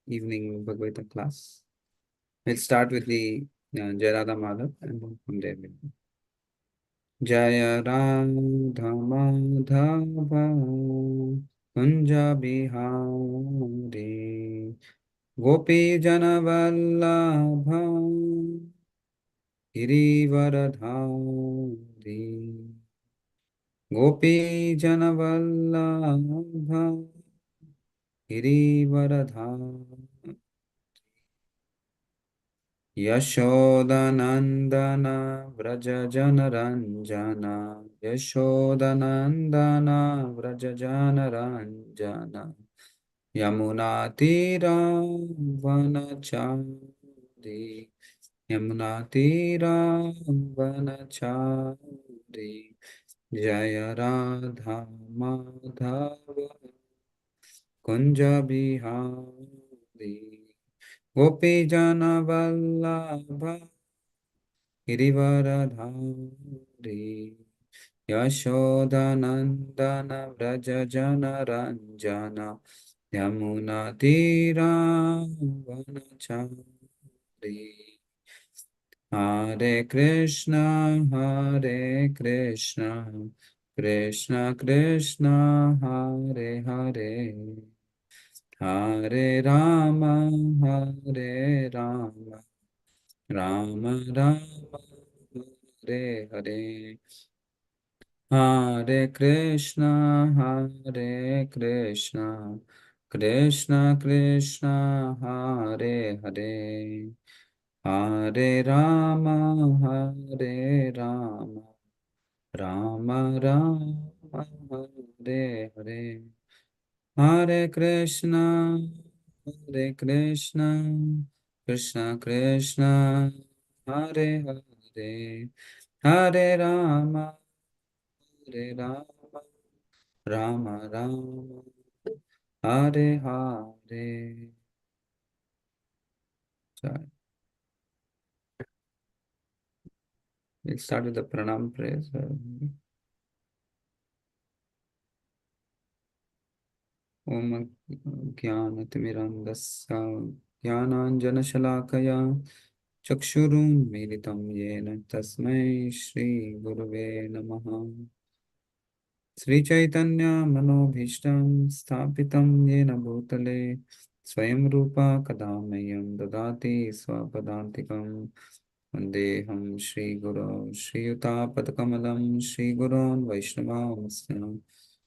evening Bhagavad Gita class. We'll start with the Jayarada Madhav and then from there we'll go. Jaya Radha Madhava Kunja Bihari Gopi Jana Vallabha Girivaradhari Gopi Jana Vallabha Girivaradhari Yashodanandana Vraja Janaranjana Yashodanandana Vraja Janaranjana Yamuna Tira Vanachari Yamuna Tira Vanachari Jaya Radha Madhava Kunja Bihari Gopi Jana Vallabha Girivaradhari Yashodanandana Vraja Jana Ranjana Yamuna Tira Vanachari Hare Krishna Krishna Krishna Hare Hare Hare Rama Hare Rama Rama Rama Hare Hare Hare Krishna Krishna Krishna Hare Hare Hare Rama Hare Rama Rama Rama Hare Hare Hare Krishna Krishna Krishna Hare Hare Hare Rama Rama Rama Hare Hare. So we'll start with the pranam prayers. Om Jnanatimirandasya Jnananjanashalakaya Chakshurum Militam Yena Tasmai Shri Gurave Namaha Sri Chaitanya Manobhishtam Sthapitam Yena Bhutale Swayam Rupa Kadamayam Dadati Swapadantikam Vandeham Shri Guru Shri Yuta Padakamalam Shri Gurun Vaishnava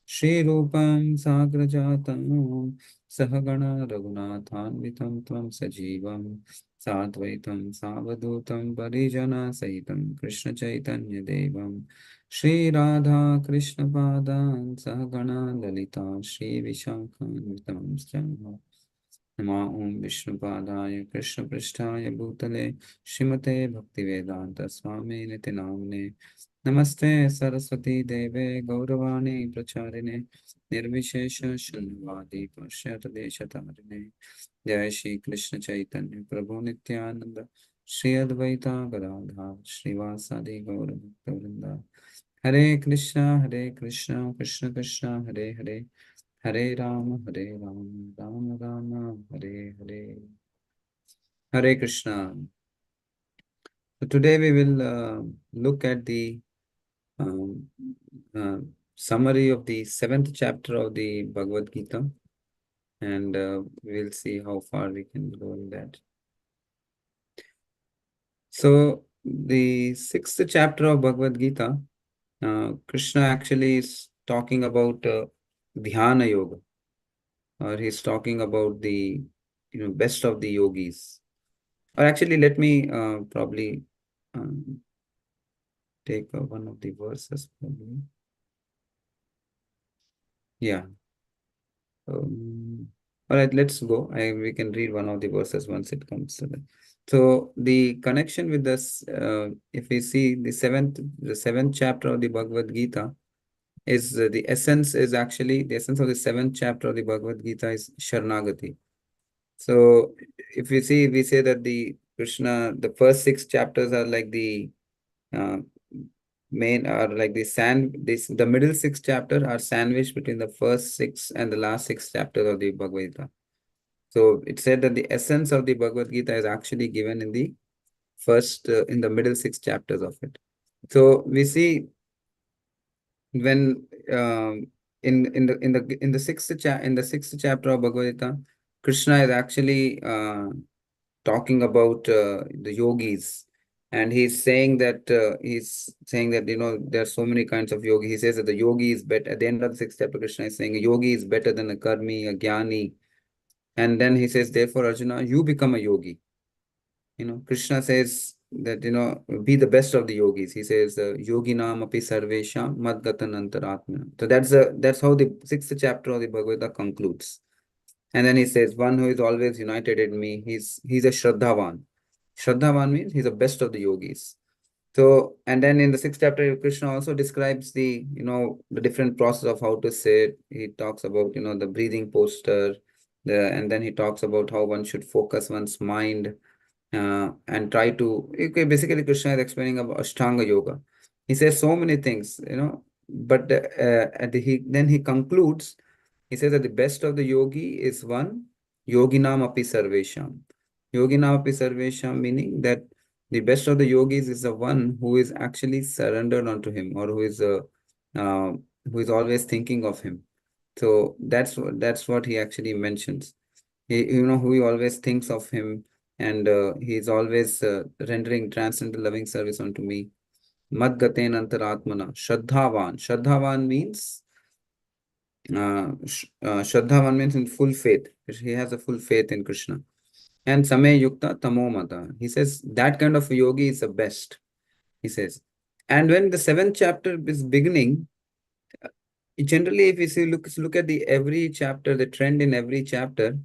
Shri Rupam Sagrajatam Sahagana Raghunathanvitam Tvam Sajivam Sadvaitam Savadutam Parijana Sahitam Krishna Chaitanya Devam Shri Radha Krishna Padan Sahagana Lalita Shri Vishakhanvitam Styanam Nama Om Vishnu Padaya Krishna Prishtaya Bhutale Shrimate Bhaktivedanta Swami Niti Namne Namaste Saraswati Deve Gauravani Pracharine Nirvishesha Shunyavadi Pashyata Deshatarine Jai Shri Krishna Chaitanya Prabhu Nityananda Shri Advaita Gadadha Shri Vasadi Gauravrinda Hare Krishna Krishna Krishna Hare Hare Hare Rama Rama Hare Hare Hare Krishna. So today we will look at the um, uh, summary of the seventh chapter of the Bhagavad Gita, and we'll see how far we can go in that. So the sixth chapter of Bhagavad Gita, Krishna actually is talking about Dhyana Yoga, or he's talking about the best of the yogis. Or actually, let me probably um, take one of the verses. Probably. Yeah. All right, let's go. We can read one of the verses once it comes to that. So the connection with this, if we see the seventh chapter of the Bhagavad Gita, is the essence is actually the essence of the seventh chapter of the Bhagavad Gita is Sharanagati. So if we see, we say that the Krishna, the first six chapters are like the uh, main are like the middle six chapter are sandwiched between the first six and the last six chapters of the Bhagavad Gita. So it said that the essence of the Bhagavad Gita is actually given in the first, in the middle 6 chapters of it. So we see when in the sixth chapter of Bhagavad Gita, Krishna is actually talking about the yogis, and he's saying that there are so many kinds of yogi. He says that the yogi is better. At the end of the sixth chapter, Krishna is saying a yogi is better than a karmi, a jnani, and then he says, therefore, Arjuna, you become a yogi. Krishna says that, be the best of the yogis. He says, yoginam api sarvesham madgatan antaratma. So that's how the sixth chapter of the Bhagavad Gita concludes. And then he says, one who is always united in me, he's a Shraddhavan. Shraddhavan means he's the best of the yogis. So, and then in the sixth chapter, Krishna also describes the different process of how to sit. He talks about, the breathing posture, and then he talks about how one should focus one's mind, and try to, okay, basically Krishna is explaining about Ashtanga yoga. He says so many things, but then he concludes. He says that the best of the yogi is one, yoginam api sarvesham. Yoginam api sarvesham, meaning that the best of the yogis is the one who is actually surrendered unto him, or uh, who is always thinking of him. So that's what he actually mentions. Who he always thinks of him, and he is always rendering transcendental loving service unto me. Madgaten antaratmana. Shraddhavan. Shraddhavan means Shraddhavan means in full faith. He has a full faith in Krishna. And Samay Yukta Tamo Mata. He says that kind of a yogi is the best. He says. And when the seventh chapter is beginning, generally, if you see, look at the every chapter, the trend in every chapter,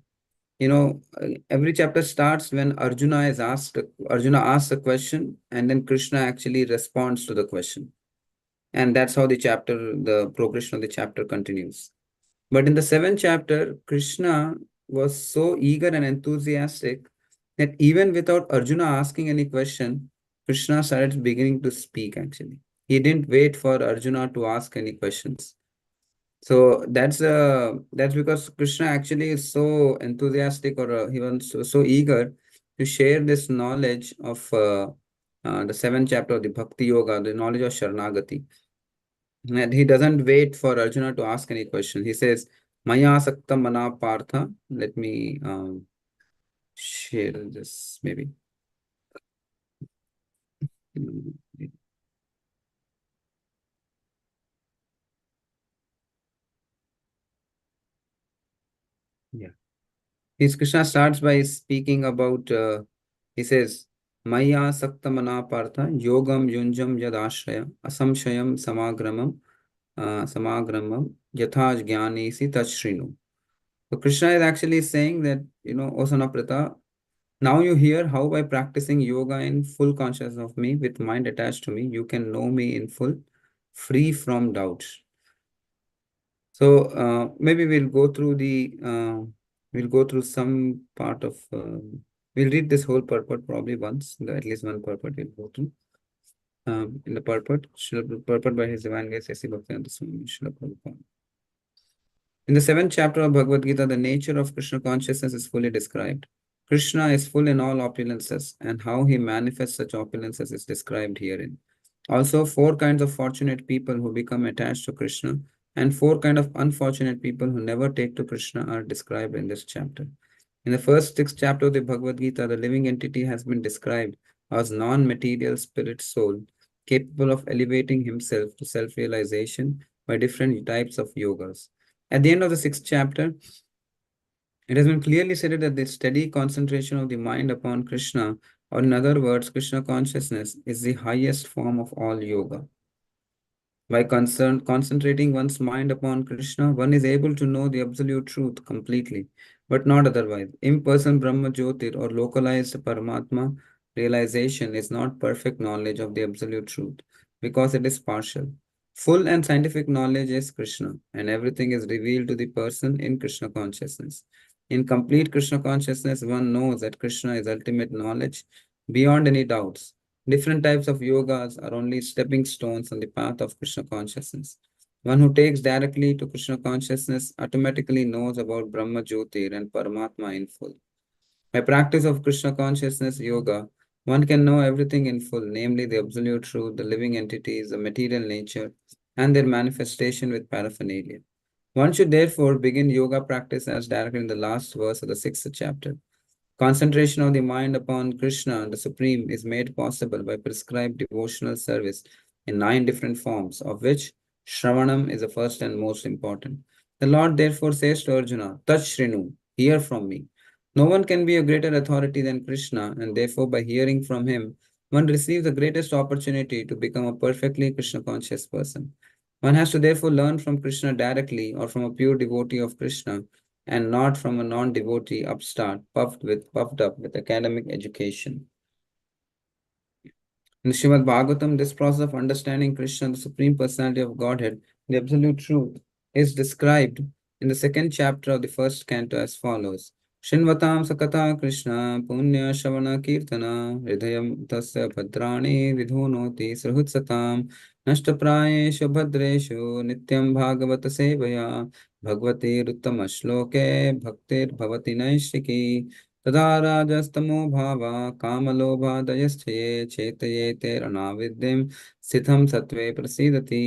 every chapter starts when Arjuna asks a question, and then Krishna actually responds to the question. And that's how the progression of the chapter continues. But in the seventh chapter, Krishna was so eager and enthusiastic that even without Arjuna asking any question, Krishna started beginning to speak actually. He didn't wait for Arjuna to ask any questions. So that's because Krishna actually is so enthusiastic, or he was so eager to share this knowledge of the seventh chapter of the Bhakti Yoga, the knowledge of Sharanagati. And he doesn't wait for Arjuna to ask any question. He says, Maya Sakta Mana Partha. Let me share this maybe. Mm, Yeah. His Krishna starts by speaking about, he says, Maya Sakta Mana Partha Yogam Yunjam Yad Ashraya Asamshayam Samagramam Yatha Jnani Si Tashrinu. So Krishna is actually saying that, O son of Pratha, now you hear how by practicing yoga in full consciousness of me with mind attached to me, you can know me in full, free from doubts. So maybe we'll go through some part of, we'll read this whole purport probably once, at least one purport we'll go through. In the purport by His Divine Grace, S.C. Bhaktivedanta Swami Srila Prabhupada. In the seventh chapter of Bhagavad Gita, the nature of Krishna consciousness is fully described. Krishna is full in all opulences, and how he manifests such opulences is described herein. Also, four kinds of fortunate people who become attached to Krishna, and four kinds of unfortunate people who never take to Krishna are described in this chapter. In the first six chapters of the Bhagavad Gita, the living entity has been described as non-material spirit soul, capable of elevating himself to self-realization by different types of yogas. At the end of the sixth chapter, it has been clearly stated that the steady concentration of the mind upon Krishna, or in other words, Krishna consciousness, is the highest form of all yoga. By concentrating one's mind upon Krishna, one is able to know the absolute truth completely, but not otherwise. Impersonal Brahma Jyotir or localized Paramatma realization is not perfect knowledge of the absolute truth, because it is partial. Full and scientific knowledge is Krishna, and everything is revealed to the person in Krishna consciousness. In complete Krishna consciousness, one knows that Krishna is ultimate knowledge beyond any doubts. Different types of yogas are only stepping stones on the path of Krishna consciousness. One who takes directly to Krishna consciousness automatically knows about Brahma Jyotir and Paramatma in full. By practice of Krishna consciousness yoga, one can know everything in full, namely the absolute truth, the living entities, the material nature, and their manifestation with paraphernalia. One should therefore begin yoga practice as directed in the last verse of the sixth chapter. Concentration of the mind upon Krishna, the Supreme, is made possible by prescribed devotional service in 9 different forms, of which Shravanam is the first and most important. The Lord therefore says to Arjuna, Tat Shrinu, hear from me. No one can be a greater authority than Krishna, and therefore by hearing from him, one receives the greatest opportunity to become a perfectly Krishna conscious person. One has to therefore learn from Krishna directly or from a pure devotee of Krishna and not from a non-devotee upstart puffed up with academic education. In Srimad Bhagavatam, this process of understanding Krishna, the Supreme Personality of Godhead, the Absolute Truth, is described in the second chapter of the first canto as follows. Shinvatam Sakata Krishna Punya Shavana Kirtana Hridayam Tasya Bhadrani Vidhunoti Srahutsatam Nashtaprayeshu Bhadreshu Nityam Bhagavata Sevaya Bhagavati Ruttama Shloke Bhaktir Bhavati Naishiki तदा राजस्तमो भावा कामलोभादयश्चये चेतयेते रणाविद्यं स्थितं सत्त्वे प्रसीदति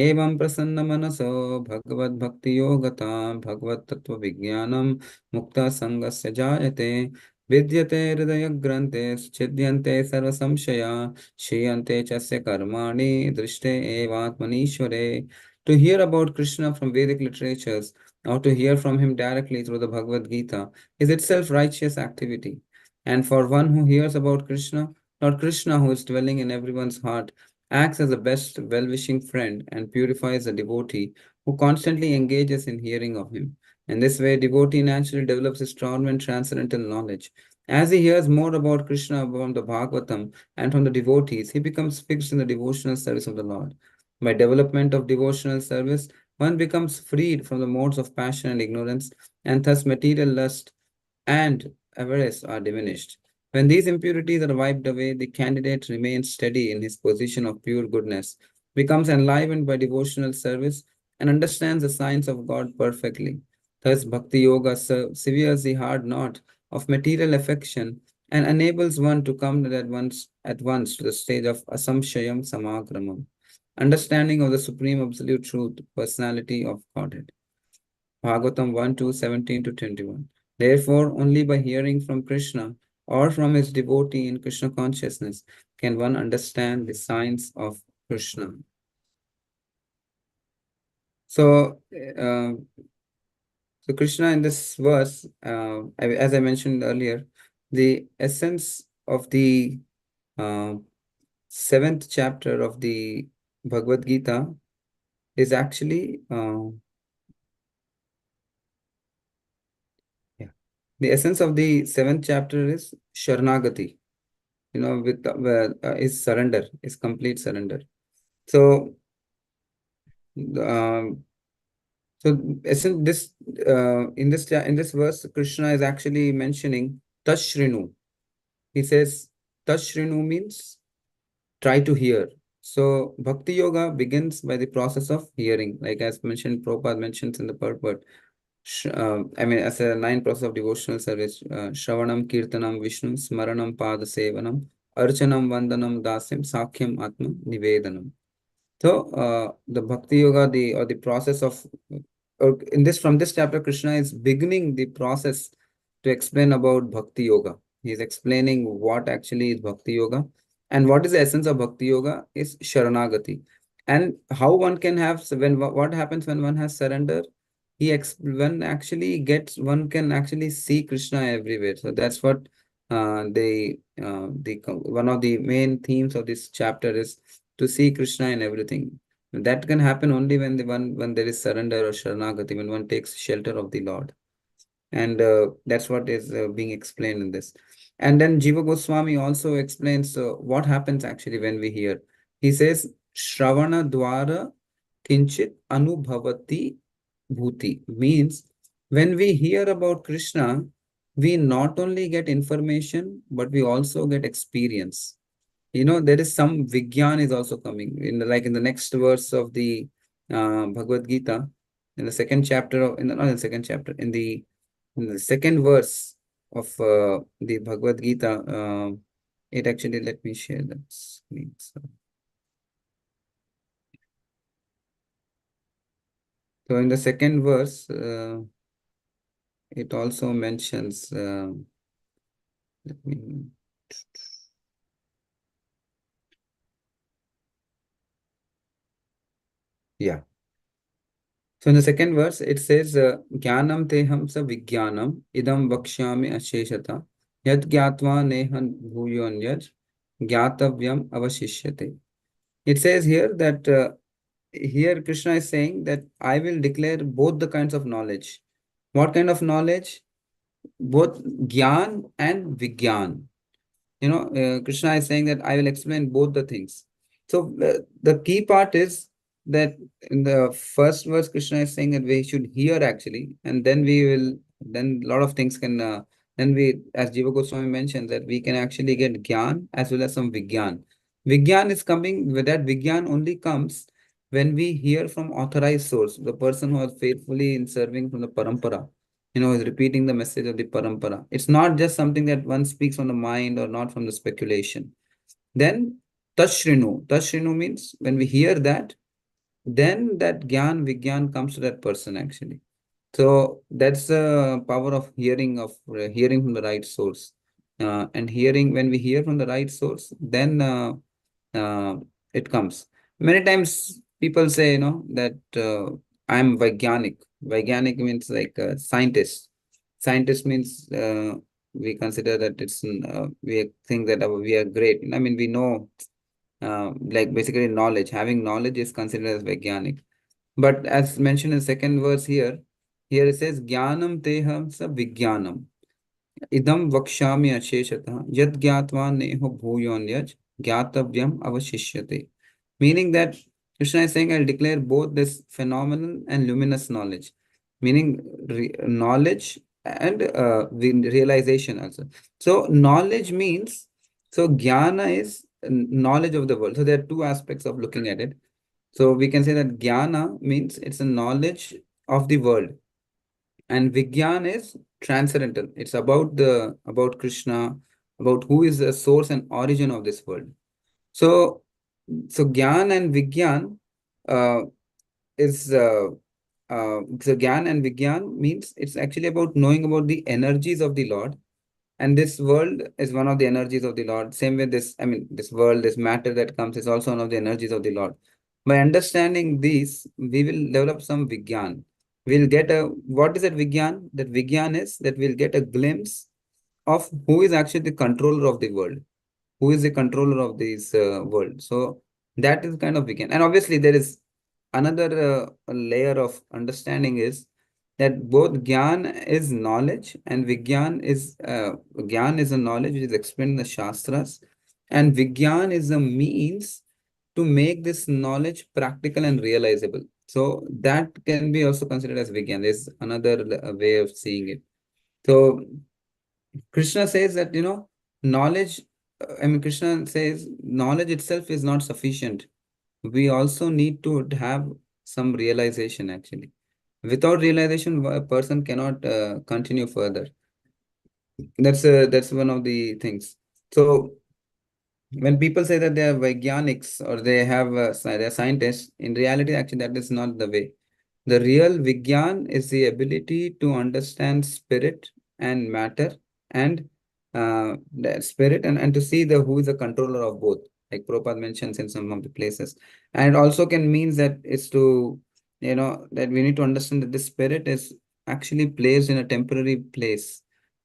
एवं प्रसन्नमनसो भगवद्भक्तियोगता भगवत्तत्त्वविज्ञानं मुक्तसङ्गस्य जायते विद्यते हृदयग्रन्थे छिद्यन्ते सर्वसंशया क्षीयन्ते च कर्माणि दृष्टे एवात्मनीश्वरे. To hear about Krishna from Vedic literatures or to hear from him directly through the Bhagavad Gita is itself righteous activity. And for one who hears about Krishna, Lord Krishna, who is dwelling in everyone's heart, acts as the best well wishing friend and purifies the devotee who constantly engages in hearing of him. In this way, devotee naturally develops a strong and transcendental knowledge. As he hears more about Krishna from the Bhagavatam and from the devotees, he becomes fixed in the devotional service of the Lord. By development of devotional service, one becomes freed from the modes of passion and ignorance, and thus material lust and avarice are diminished. When these impurities are wiped away, the candidate remains steady in his position of pure goodness, becomes enlivened by devotional service, and understands the science of God perfectly. Thus, Bhakti Yoga severs the hard knot of material affection and enables one to come at once to the stage of asamshayam samagramam, understanding of the supreme absolute truth, personality of Godhead. Bhagavatam 1 2 17 to 21. Therefore, only by hearing from Krishna or from his devotee in Krishna consciousness can one understand the science of Krishna. So, Krishna in this verse, as I mentioned earlier, the essence of the uh, seventh chapter of the Bhagavad Gita is actually the essence of the seventh chapter is Sharnagati. With is surrender, is complete surrender. So, um, this in this verse, Krishna is actually mentioning Tashrinu. He says Tashrinu means try to hear. So Bhakti Yoga begins by the process of hearing, like as mentioned, Prabhupada mentions in the purport. As a 9 process of devotional service, Shravanam, Kirtanam, Vishnu, Smaranam, Pada Sevanam, Archanam, Vandanam, Dasyam, Sakhyam, Atma, Nivedanam. So, the Bhakti Yoga, the process of, from this chapter, Krishna is beginning the process to explain about Bhakti Yoga. He is explaining what actually is Bhakti Yoga and what is the essence of Bhakti Yoga is Sharanagati. And how one can have, what happens when one has surrender? One can actually see Krishna everywhere. So that's what one of the main themes of this chapter is to see Krishna in everything. That can happen only when there is surrender or Sharanagati, when one takes shelter of the Lord. And that's what is being explained in this. And then Jiva Goswami also explains what happens actually when we hear. He says, Shravana Dwara Kinchit Anubhavati Bhuti, means when we hear about Krishna, we not only get information, but we also get experience. There is some Vigyan is also coming in the next verse of the Bhagavad Gita, in the second chapter of, in the, not in the second chapter, in the second verse of the Bhagavad Gita, it actually, let me share that screen. So in the second verse, it also mentions, let me, yeah. So in the second verse, it says, Jnanam teham sa vijnanam idam vakshyami asheshata yad gyatva nehan bhuyonyaj gyatavyam avashishyate. It says here that here Krishna is saying that I will declare both the kinds of knowledge. What kind of knowledge? Both Gyan and Vigyan. Krishna is saying that I will explain both the things. So the key part is that in the first verse, Krishna is saying that we should hear actually, and then then a lot of things can, then we, as Jiva Goswami mentioned, that we can actually get Gyan as well as some Vigyan. Vigyan is coming, with that Vigyan only comes when we hear from authorized source, the person who is faithfully in serving from the parampara, is repeating the message of the parampara. It's not just something that one speaks from the mind or not from the speculation. Then tashrinu. Tashrinu means when we hear that, then that gyan, vigyan comes to that person actually. So that's the power of hearing from the right source. And hearing, when we hear from the right source, then uh, it comes. Many times people say, that I'm Vaigyanik. Vaigyanik means like a scientist. Scientist means we consider that we think that we are great. I mean, we know, like basically knowledge. Having knowledge is considered as Vaigyanik. But as mentioned in second verse here it says, Jnanam teham sa Vijnanam. Idam vakshami asheshatah yad gyatva neho bhuyonyaj gyatavyam avashishyate. Meaning that Krishna is saying, I'll declare both this phenomenal and luminous knowledge. Meaning knowledge and the realization also. So knowledge means, so jnana is knowledge of the world. So there are two aspects of looking at it. So we can say that jnana means it's a knowledge of the world, and Vigyan is transcendental. It's about Krishna, about who is the source and origin of this world. So Gyan and Vigyan uh, is so Gyan and Vigyan means it's actually about knowing about the energies of the Lord, and this world is one of the energies of the Lord. Same way this, I mean, this world, this matter that comes is also one of the energies of the Lord. By understanding these, we will develop some Vigyan. We'll get what is that Vigyan? That Vigyan is that we'll get a glimpse of who is actually the controller of the world, who is the controller of this world. So that is kind of Vigyan. And obviously there is another layer of understanding is that both Gyan is knowledge and Vigyan is Gyan is a knowledge which is explained in the Shastras, and Vigyan is a means to make this knowledge practical and realizable. So that can be also considered as Vigyan. There's another way of seeing it. So Krishna says that, knowledge, Krishna says knowledge itself is not sufficient. We also need to have some realization actually. Without realization, a person cannot continue further. That's one of the things. So when people say that they are Vaigyanics or they have they are scientists, in reality, actually, that is not the way. The real Vigyan is the ability to understand spirit and matter, and the spirit, and to see the who is the controller of both, like Prabhupada mentions in some of the places. And it also can means that it's to, that we need to understand that the spirit is actually placed in a temporary place,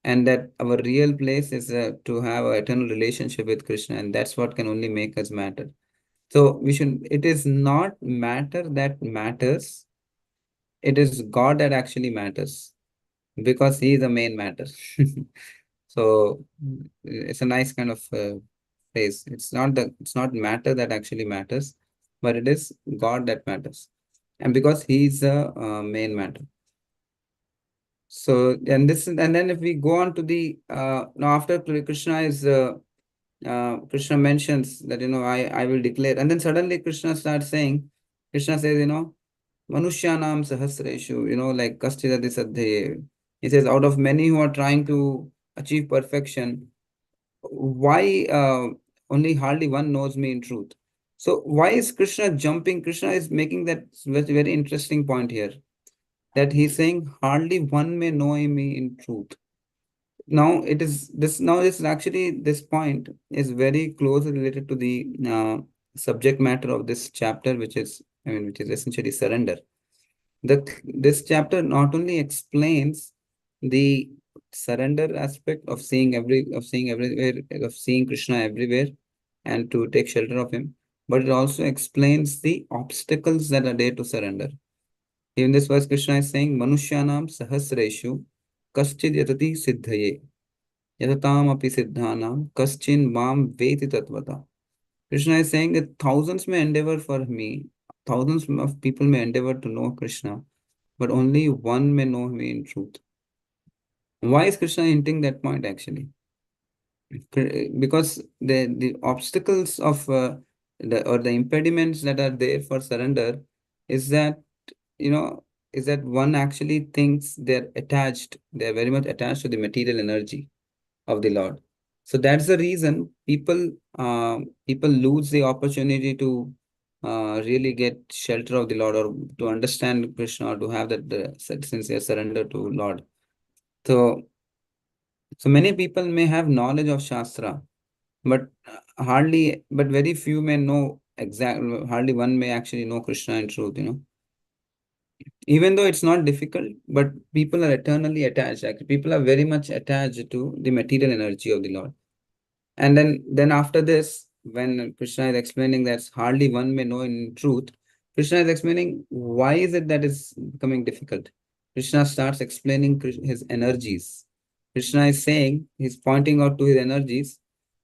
and that our real place is to have an eternal relationship with Krishna, and that's what can only make us matter. So it is not matter that matters, it is God that actually matters, because he is the main matter. So it's a nice kind of phrase. It's not matter that actually matters, but it is God that matters, and because he is the main matter. So and then if we go on to the now after Krishna mentions that, I will declare, and then suddenly Krishna says, Manushyanam sahasreshu, like Kastidati Sadhyaye. He says, out of many who are trying to achieve perfection, why only hardly one knows me in truth? So why is Krishna jumping? Krishna is making that very, very interesting point here, that he's saying hardly one may know me in truth. Now it is this. Now this is actually, this point is very closely related to the subject matter of this chapter, which is, which is essentially surrender. This chapter not only explains the surrender aspect of seeing everywhere, of seeing Krishna everywhere, and to take shelter of him, but it also explains the obstacles that are there to surrender. In this verse, Krishna is saying, Manushyanam sahasreshu kaschid yatati siddhaye yatatam api siddhanam kaschin mam veti tatvata. Krishna is saying that thousands may endeavor for me, thousands of people may endeavor to know Krishna, but only one may know me in truth. Why is Krishna hinting that point actually? Because the obstacles of the impediments that are there for surrender is that, you know is that one actually thinks they're very much attached to the material energy of the Lord. So that's the reason people lose the opportunity to really get shelter of the Lord, or to understand Krishna, or to have that sincere surrender to Lord. So many people may have knowledge of Shastra, but but very few may know exactly. Hardly one may actually know Krishna in truth. Even though it's not difficult, but people are eternally attached. Actually, people are very much attached to the material energy of the Lord. And then after this, when Krishna is explaining that hardly one may know in truth, Krishna is explaining why is it that is becoming difficult. Krishna starts explaining his energies. Krishna is saying, he's pointing out to his energies,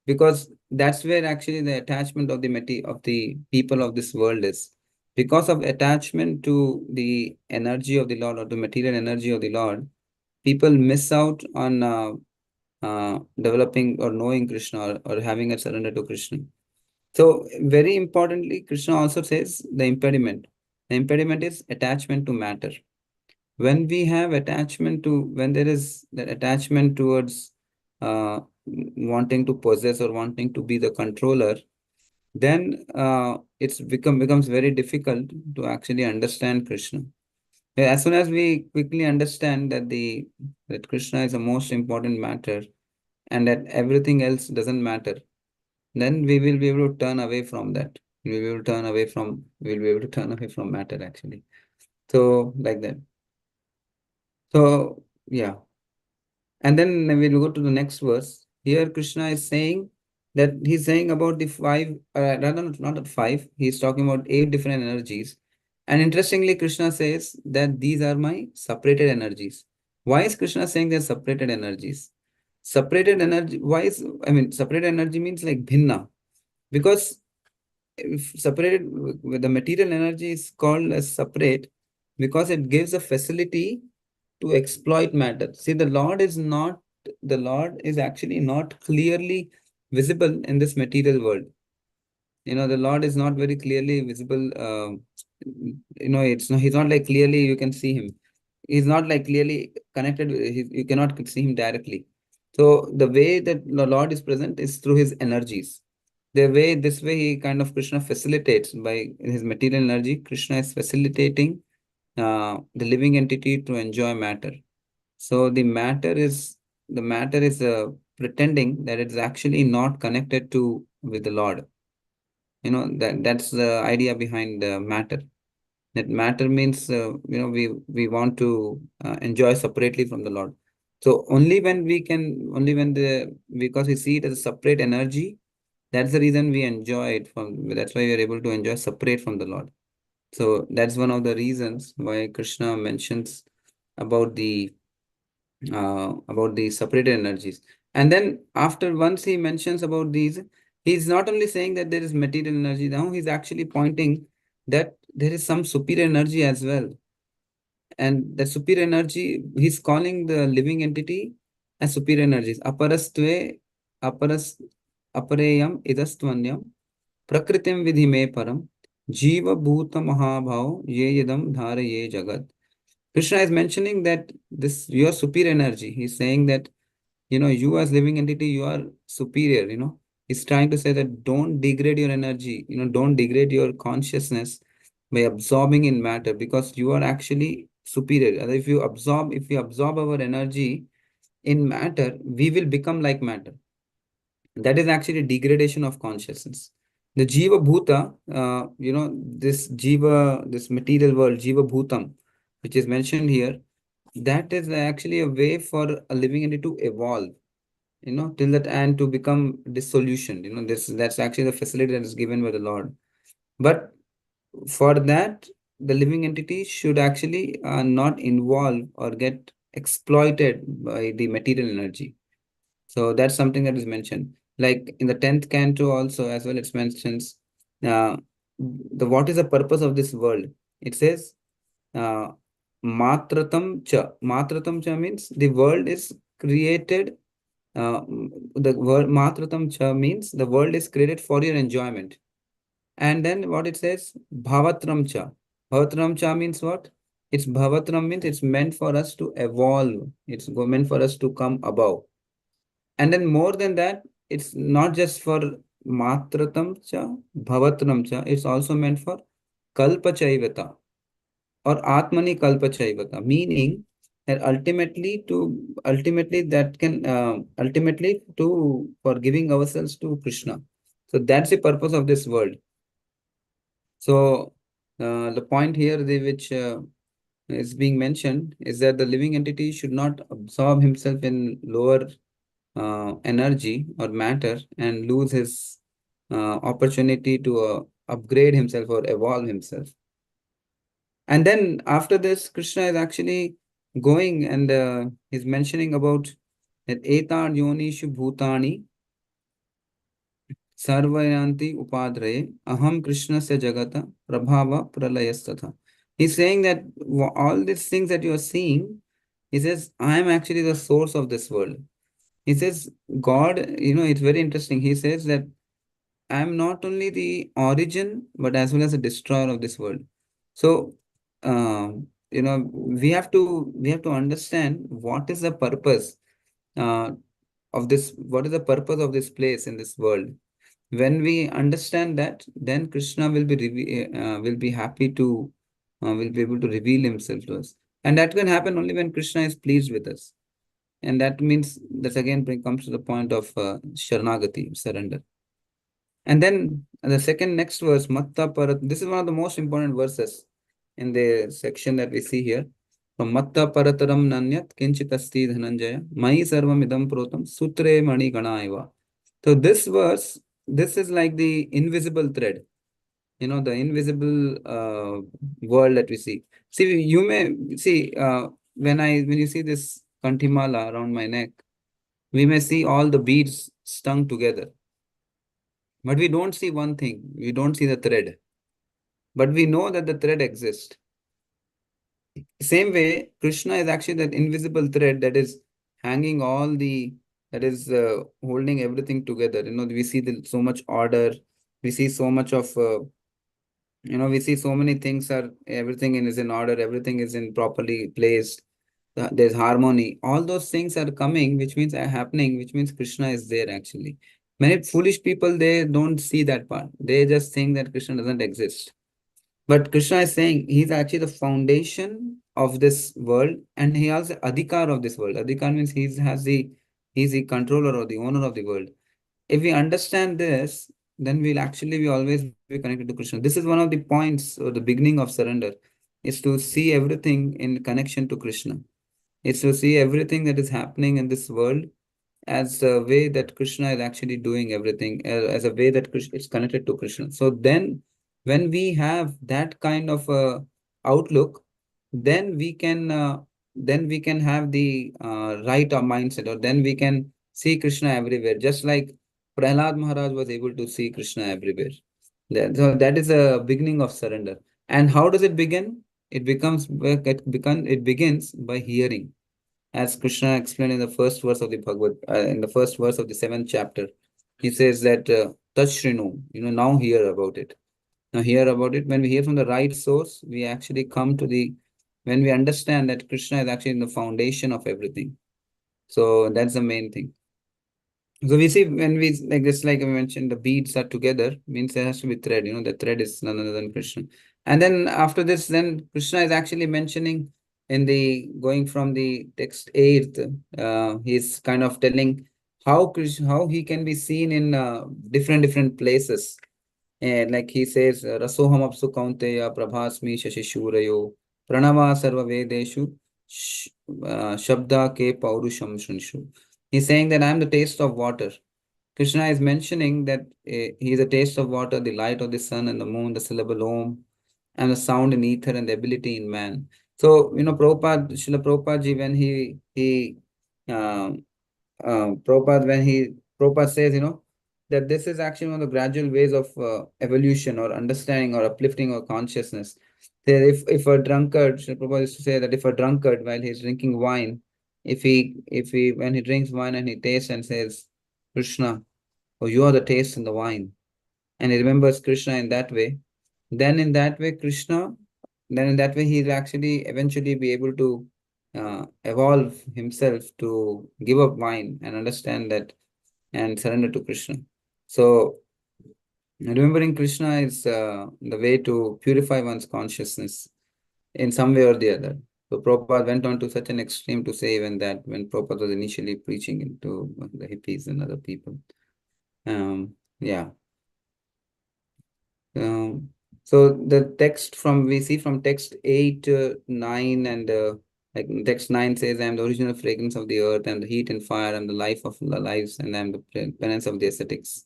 because that's where actually the attachment of of the people of this world is. Because of attachment to the energy of the Lord, or the material energy of the Lord, people miss out on developing or knowing Krishna, or having a surrender to Krishna. So, very importantly, Krishna also says the impediment. The impediment is attachment to matter. When we have when there is that attachment towards wanting to possess, or wanting to be the controller, then becomes very difficult to actually understand Krishna. As soon as we quickly understand that Krishna is the most important matter, and that everything else doesn't matter, then we will be able to turn away from that. We'll be able to turn away from matter actually. So like that. So yeah. And then we'll go to the next verse. Here Krishna is saying that he's saying about the five, rather not the five, he's talking about 8 different energies. And interestingly, Krishna says that these are my separated energies. Why is Krishna saying they're separated energies? Separated energy, separated energy means like bhinna. Because if separated with the material energy is called as separate, because it gives a facility to exploit matter. See, the Lord is actually not clearly visible in this material world. The Lord is not very clearly visible. He's not like clearly you can see him. He's not like clearly connected. You cannot see him directly. So the way that the Lord is present is through his energies. This way, he kind of Krishna facilitates by his material energy. Krishna is facilitating the living entity to enjoy matter. So the matter is pretending that it's actually not connected to with the Lord. That's the idea behind matter. That matter means we want to enjoy separately from the Lord. So only when the because we see it as a separate energy, that's the reason we enjoy it from. That's why we are able to enjoy separate from the Lord. So that's one of the reasons why Krishna mentions about the separated energies. And then after once he mentions about these, he's not only saying that there is material energy. Now he's actually pointing that there is some superior energy as well. And the superior energy, he's calling the living entity as superior energies. Aparas apareyam idastvanyam prakritim vidhi me param Jiva Bhuta Mahabhav Ye Yadam Dhara Ye Jagat. Krishna is mentioning that this your superior energy. He's saying that, you as living entity, you are superior. He's trying to say that don't degrade your energy, don't degrade your consciousness by absorbing in matter, because you are actually superior. And if we absorb our energy in matter, we will become like matter. That is actually degradation of consciousness. The Jiva Bhuta, this material world, Jiva Bhutam, which is mentioned here, that is actually a way for a living entity to evolve, till that and to become dissolution. That's actually the facility that is given by the Lord. But for that, the living entity should actually not involve or get exploited by the material energy. So that's something that is mentioned. Like in the 10th canto also as well, it mentions what is the purpose of this world. It says uh, Matratam cha. Matratam cha means the world is created. The word Matratam cha means the world is created for your enjoyment. And then what it says, Bhavatram cha. Bhavatram cha means what? It's Bhavatram means it's meant for us to evolve. It's meant for us to come above. And then more than that, it's not just for Matratam cha, Bhavatram cha. It's also meant for Kalpachaivata or Atmani Kalpachaivata, meaning that ultimately that can ultimately to for giving ourselves to Krishna. So that's the purpose of this world. So the point here, which is being mentioned, is that the living entity should not absorb himself in lower energy or matter and lose his opportunity to upgrade himself or evolve himself. And then after this, Krishna is actually going and he's mentioning about that etar yonishu bhutani sarvayanti upadre aham Krishna se jagata prabhava pralayasthatha. He's saying that all these things that you are seeing, he says, I am actually the source of this world. He says, God, it's very interesting. He says that I am not only the origin, but as well as the destroyer of this world. So, we have to understand what is the purpose uh, of this. What is the purpose of this place in this world? When we understand that, then Krishna will be happy to will be able to reveal himself to us, and that can happen only when Krishna is pleased with us. And that means that again comes to the point of Sharanagati, surrender. And then the second next verse, Matta Parat, this is one of the most important verses in the section that we see here. From Matta Parataram Nanyat Kinchitasti Dhananjaya Mai Sarvam Idam Protam Sutre Mani Ganaiva. So this verse, this is like the invisible thread, the invisible world that we see. See, you may see when you see this Kantimala around my neck, we may see all the beads strung together. But we don't see one thing. We don't see the thread. But we know that the thread exists. Same way, Krishna is actually that invisible thread that is hanging that is holding everything together. We see so much order. We see so much of, we see so many things everything is in order. Everything is in properly placed. There's harmony. All those things are coming, which means are happening, which means Krishna is there actually. Many foolish people, they don't see that part. They just think that Krishna doesn't exist. But Krishna is saying he's actually the foundation of this world, and he has the adhikar of this world. Adhikar means he's the controller or the owner of the world. If we understand this, then we'll actually be always be connected to Krishna. This is one of the points or the beginning of surrender, is to see everything in connection to Krishna. It's to see everything that is happening in this world as a way that Krishna is actually doing everything, as a way that Krishna is connected to Krishna. So then, when we have that kind of outlook, then we can have the right mindset, or then we can see Krishna everywhere, just like Prahlad Maharaj was able to see Krishna everywhere. So that is a beginning of surrender. And how does it begin? It begins by hearing, as Krishna explained in the first verse of the Bhagavad, in the first verse of the seventh chapter. He says that Tashrinu, now hear about it. hear about it. When we hear from the right source, we actually come to when we understand that Krishna is actually the foundation of everything. So that's the main thing. So we see when we like this, like I mentioned, the beads are together, means there has to be thread. The thread is none other than Krishna. And then after this, then Krishna is actually mentioning in the going from the text eighth, he's kind of telling how Krishna, how he can be seen in different places. And like he says, Rasoham apsu kaunteya prabhasmi shashishurayo pranava sarva vedeshu shabda ke paurusham shrunshu. He's saying that I am the taste of water. Krishna is mentioning that he is a taste of water, the light of the sun and the moon, the syllable om, and the sound in ether and the ability in man. So, Prabhupada, Srila Prabhupada ji, when uh, Prabhupada says, that this is actually one of the gradual ways of evolution or understanding or uplifting our consciousness. That if a drunkard, Srila Prabhupada used to say that if a drunkard, while he's drinking wine, when he drinks wine and he tastes and says, Krishna, oh, you are the taste in the wine, and he remembers Krishna in that way, then in that way, he'll actually eventually be able to evolve himself to give up wine and understand that and surrender to Krishna. So, remembering Krishna is the way to purify one's consciousness in some way or the other. So, Prabhupada went on to such an extreme to say even that when Prabhupada was initially preaching into the hippies and other people. Yeah. Um, so the text we see from text 8, 9, and like text 9 says, I am the original fragrance of the earth, and the heat and fire, and the life of the lives, and I am the penance of the ascetics.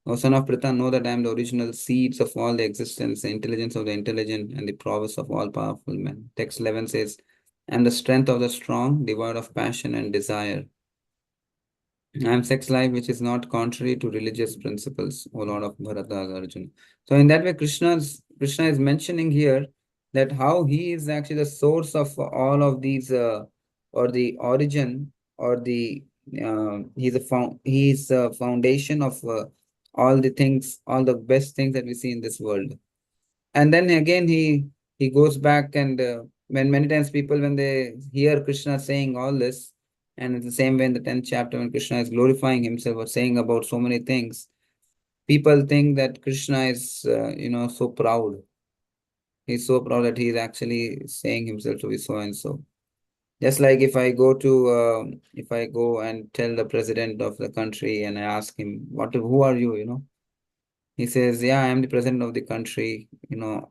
O son of Pritha, know that I am the original seeds of all the existence, the intelligence of the intelligent, and the prowess of all powerful men. Text 11 says, and the strength of the strong, devoid of passion and desire. I am sex life which is not contrary to religious principles, O Lord of Bharata Arjuna. So in that way, Krishna is mentioning here that how he is actually the source of all of these, or the origin, or he's the foundation of all the things, all the best things that we see in this world. And then again, he goes back and when many times people, when they hear Krishna saying all this, and it's the same way in the 10th chapter when Krishna is glorifying himself or saying about so many things, people think that Krishna is, so proud. He's so proud that he's actually saying himself to be so and so. Just like if I go and tell the president of the country and I ask him, who are you, He says, yeah, I am the president of the country. By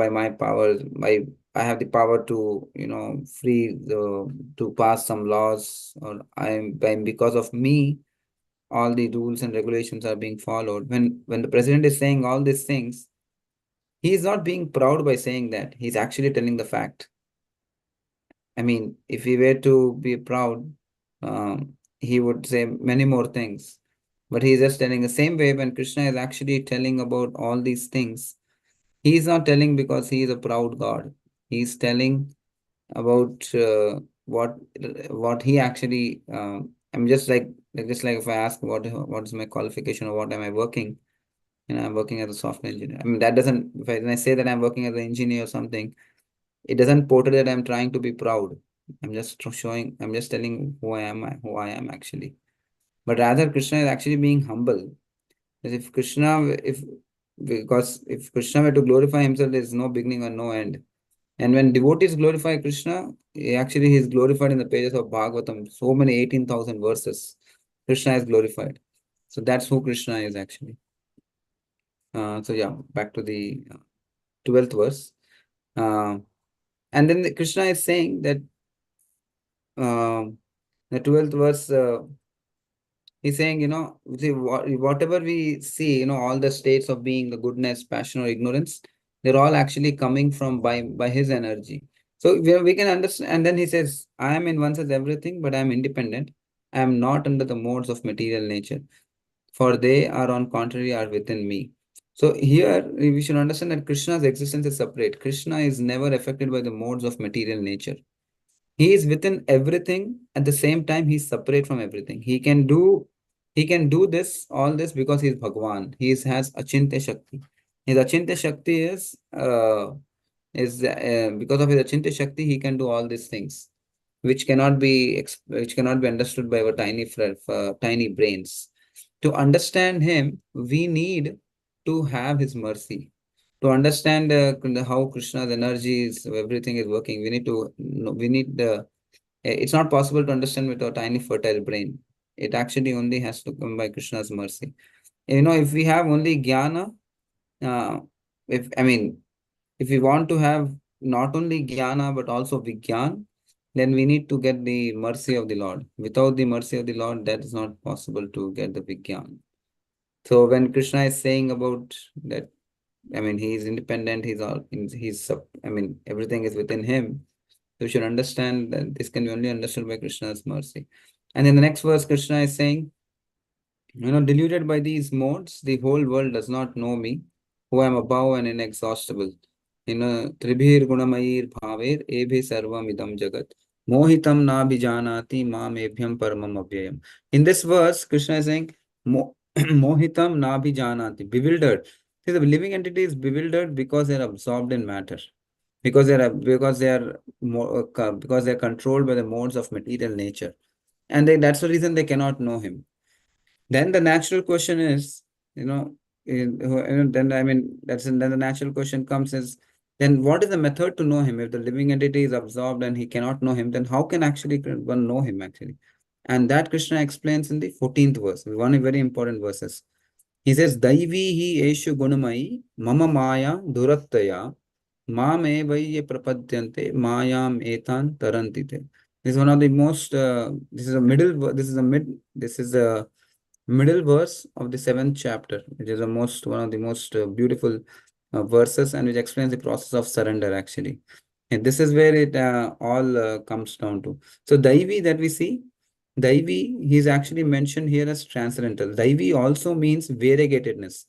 my powers, I have the power to, to pass some laws, or because of me, all the rules and regulations are being followed. When the president is saying all these things, he is not being proud by saying that. He's actually telling the fact. I mean, if he were to be proud, he would say many more things. But he's just telling the same way when Krishna is actually telling about all these things. He is not telling because he is a proud God. He is telling about what he actually. I'm just like if I ask what is my qualification or what am I working, I'm working as a software engineer. I mean that doesn't. When I say that I'm working as an engineer or something, it doesn't portray that I'm trying to be proud. I'm just showing. I'm just telling who I am actually. But rather, Krishna is actually being humble. As if if Krishna were to glorify himself, there is no beginning or no end. And when devotees glorify Krishna, he is glorified in the pages of Bhagavatam. So many 18,000 verses. Krishna is glorified. So that's who Krishna is actually. So yeah, back to the 12th verse. And then Krishna is saying that the 12th verse, he's saying, whatever we see, all the states of being, the goodness, passion, or ignorance, they're all actually coming from by his energy. So we can understand. And then he says, I am in one sense everything, but I am independent. I am not under the modes of material nature, for they are on contrary are within me. So here we should understand that Krishna's existence is separate. Krishna is never affected by the modes of material nature. He is within everything. At the same time, he's separate from everything. He can do He can do this, all this because he's Bhagwan. Has Achintya Shakti. His Achintya Shakti is because of his Achintya Shakti, he can do all these things, which cannot be understood by our tiny brains. To understand him, we need to have his mercy. To understand how Krishna's energies, everything is working, we need to we need the it's not possible to understand with our tiny fertile brain. It actually only has to come by Krishna's mercy. If we have only jnana, uh, if I mean, if we want to have not only jnana but also vigyan, then we need to get the mercy of the Lord. Without the mercy of the Lord, that is not possible to get the vigyan. So when Krishna is saying about that, I mean, he is independent. Everything is within him. So we should understand that this can be only understood by Krishna's mercy. And in the next verse, Krishna is saying, deluded by these modes, the whole world does not know me, who am above and inexhaustible. Tribhir gunamayir bhaver ebhe sarvam idam jagat. Mohitam na bhijanati mam ebhyam paramam avyayam. In this verse, Krishna is saying, Mohitam na bhijanati, bewildered. See, the living entity is bewildered because they are absorbed in matter. Because they are controlled by the modes of material nature. And that's the reason they cannot know him. Then the natural question is, then then the natural question comes is, then what is the method to know him? If the living entity is absorbed and he cannot know him, then how can actually one know him actually? And that Krishna explains in the 14th verse, one very important verses. He says, Daivi hi eshu gunamai mama maya durattaya mame vaye prapadyante mayam etan tarantite. This is one of the most, this is a middle, this is a middle verse of the 7th chapter, which is one of the most beautiful verses, and which explains the process of surrender actually. And this is where it all comes down to. So Daivi that we see, Daivi, he's actually mentioned here as transcendental. Daivi also means variegatedness.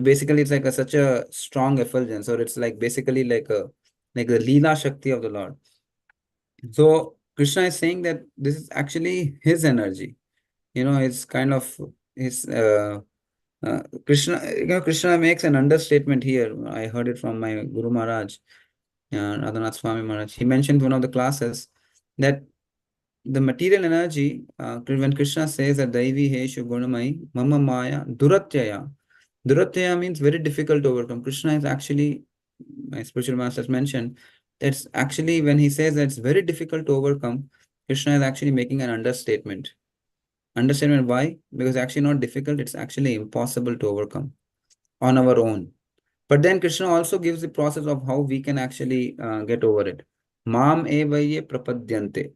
Basically, it's like such a strong effulgence, or it's like basically like the Leela Shakti of the Lord. So Krishna is saying that this is actually his energy. It's kind of his Krishna. Krishna makes an understatement here. I heard it from my Guru Maharaj, Radhanath Swami Maharaj. He mentioned one of the classes that the material energy, when Krishna says that Daivi Heshu Gunamai Mama Maya Duratyaya. Duratyaya means very difficult to overcome. Krishna is actually, my spiritual masters mentioned, that's actually when he says that it's very difficult to overcome, Krishna is actually making an understatement. Understatement why? Because it's actually not difficult, it's actually impossible to overcome on our own. But then Krishna also gives the process of how we can actually get over it. Mam evaye prapadyante.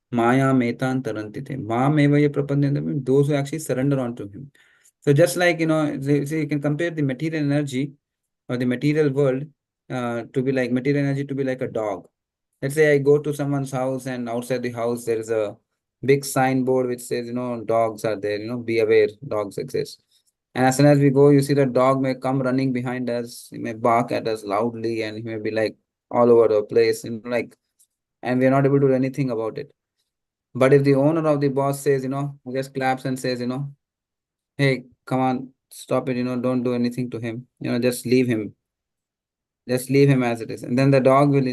Maya metan tarantite. Mam evaye prapadyante means those who actually surrender onto him. So just like, you can compare the material energy or the material world to be like material energy to be like a dog. Let's say I go to someone's house and outside the house there is a big signboard which says, dogs are there, be aware, dogs exist. And as soon as we go, you see the dog may come running behind us, he may bark at us loudly, and he may be like all over the place, and we are not able to do anything about it. But if the owner of the boss says, just claps and says, hey, come on, stop it, don't do anything to him, just leave him as it is. And then the dog will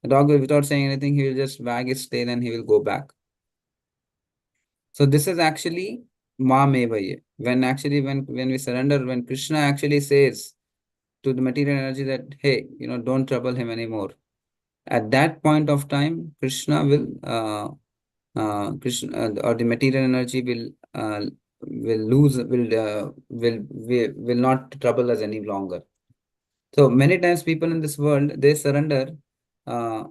the dog will, without saying anything, he will just wag his tail and he will go back. So this is actually Ma Mevaye. When we surrender, when Krishna actually says to the material energy that, hey, don't trouble him anymore. At that point of time, Krishna or the material energy will not trouble us any longer. So many times people in this world, they surrender. Uh,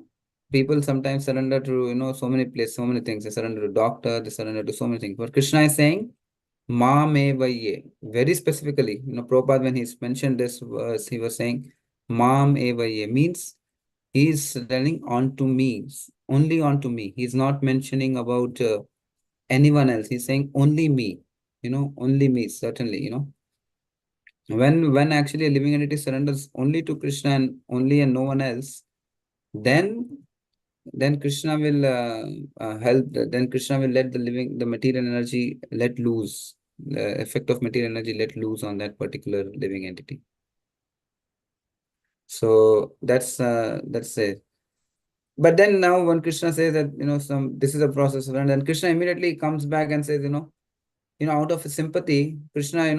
People sometimes surrender to, so many places, so many things. They surrender to doctor, they surrender to so many things. But Krishna is saying, Ma me vaye. Very specifically, Prabhupada, when he's mentioned this verse, he was saying, Ma me vaye means he is telling onto me, only onto me. He's not mentioning about anyone else. He's saying only me, only me, certainly. When actually a living entity surrenders only to Krishna and only and no one else, then then Krishna will help. Then Krishna will let the material energy let loose. The effect of material energy let loose on that particular living entity. So that's it. But then now when Krishna says that, this is a process, and then Krishna immediately comes back and says, out of sympathy, Krishna,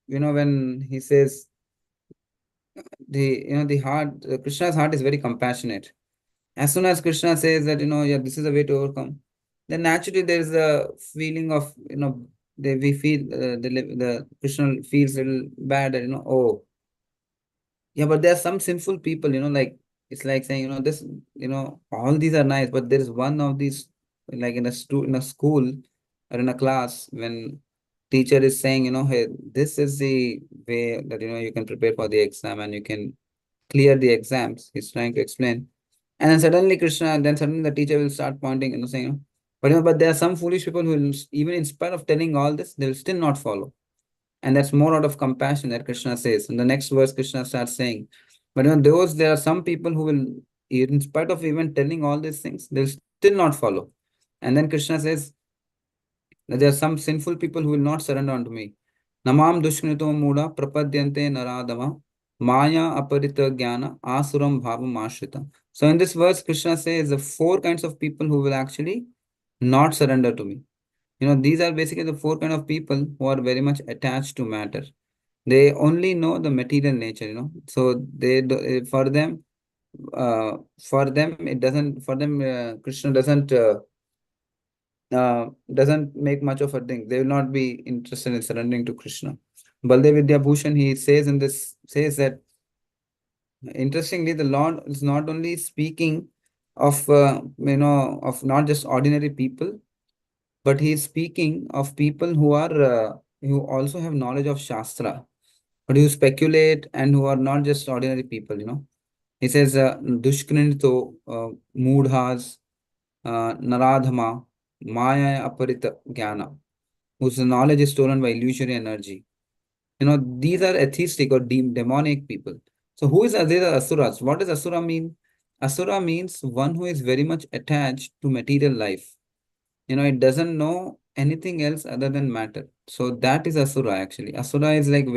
when he says the heart, Krishna's heart is very compassionate. As soon as Krishna says that, yeah, this is the way to overcome, then naturally there is a feeling of, we feel the Krishna feels a little bad that, oh, yeah, but there are some sinful people, like it's like saying, this, all these are nice, but there is one of these, like in a school or in a class, when teacher is saying, hey, this is the way that you can prepare for the exam and you can clear the exams. He's trying to explain, and then suddenly then suddenly the teacher will start pointing, saying, but there are some foolish people who will, even in spite of telling all this, they will still not follow. And that's more out of compassion that Krishna says. In the next verse, Krishna starts saying, but there are some people who will, in spite of even telling all these things, they'll still not follow. And then Krishna says that there are some sinful people who will not surrender unto me. Namam dushknito muda prapadyante naradama maya aparita jnana asuram bhavam ashrita. So in this verse, Krishna says the four kinds of people who will actually not surrender to me. These are basically the four kind of people who are very much attached to matter. They only know the material nature, so for them it doesn't, for them Krishna doesn't make much of a thing. They will not be interested in surrendering to Krishna. Baldev Vidya Bhushan, he says in this, says that interestingly, the Lord is not only speaking of not just ordinary people, but he is speaking of people who also have knowledge of Shastra, but who speculate and who are not just ordinary people. He says, Dushkrinito, Moodhas, Naradhama, Maya Aparita Jnana, whose knowledge is stolen by illusory energy. These are atheistic or demonic people. So who is these are asuras? What does asura mean? Asura means one who is very much attached to material life. It doesn't know anything else other than matter. So that is asura actually. Asura is like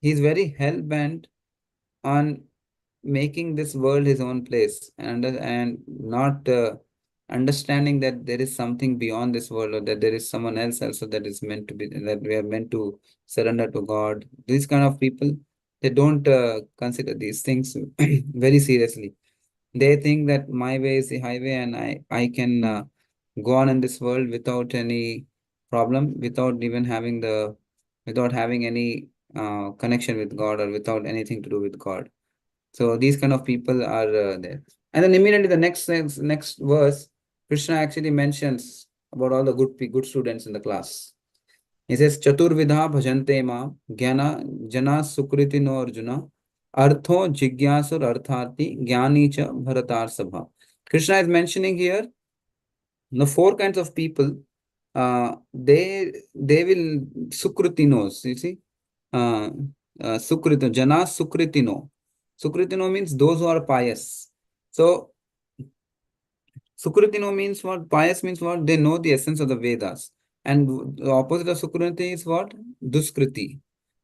he's very hell bent on making this world his own place, and not understanding that there is something beyond this world, or that there is someone else also that is meant to be, that we are meant to surrender to God. These kind of people, they don't consider these things very seriously. They think that my way is the highway, and I can go on in this world without any problem, without having any connection with God, or without anything to do with God. So these kind of people are there. And then immediately the next verse, Krishna actually mentions about all the good students in the class. He says, Chaturvidha bhajante ma jnana jana sukriti no arjuna artho jigyasur artharti jnani cha bharatar sabha. Krishna is mentioning here the four kinds of people. They will sukritinos, you see. Uh, Sukrito, jana sukritino. Sukritino means those who are pious. So Sukritino means what? Pious means what? They know the essence of the Vedas. And the opposite of Sukriti is what? Duskriti.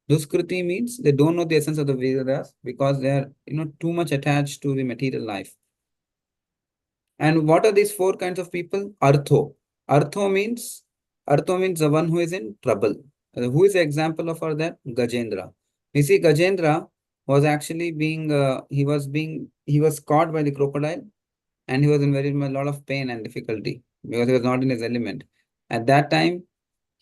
Duskriti means they don't know the essence of the Vedas because they are, too much attached to the material life. And what are these four kinds of people? Artho means the one who is in trouble. Who is the example of that? Gajendra. You see, Gajendra was actually he was caught by the crocodile, and he was in very a lot of pain and difficulty because he was not in his element. At that time,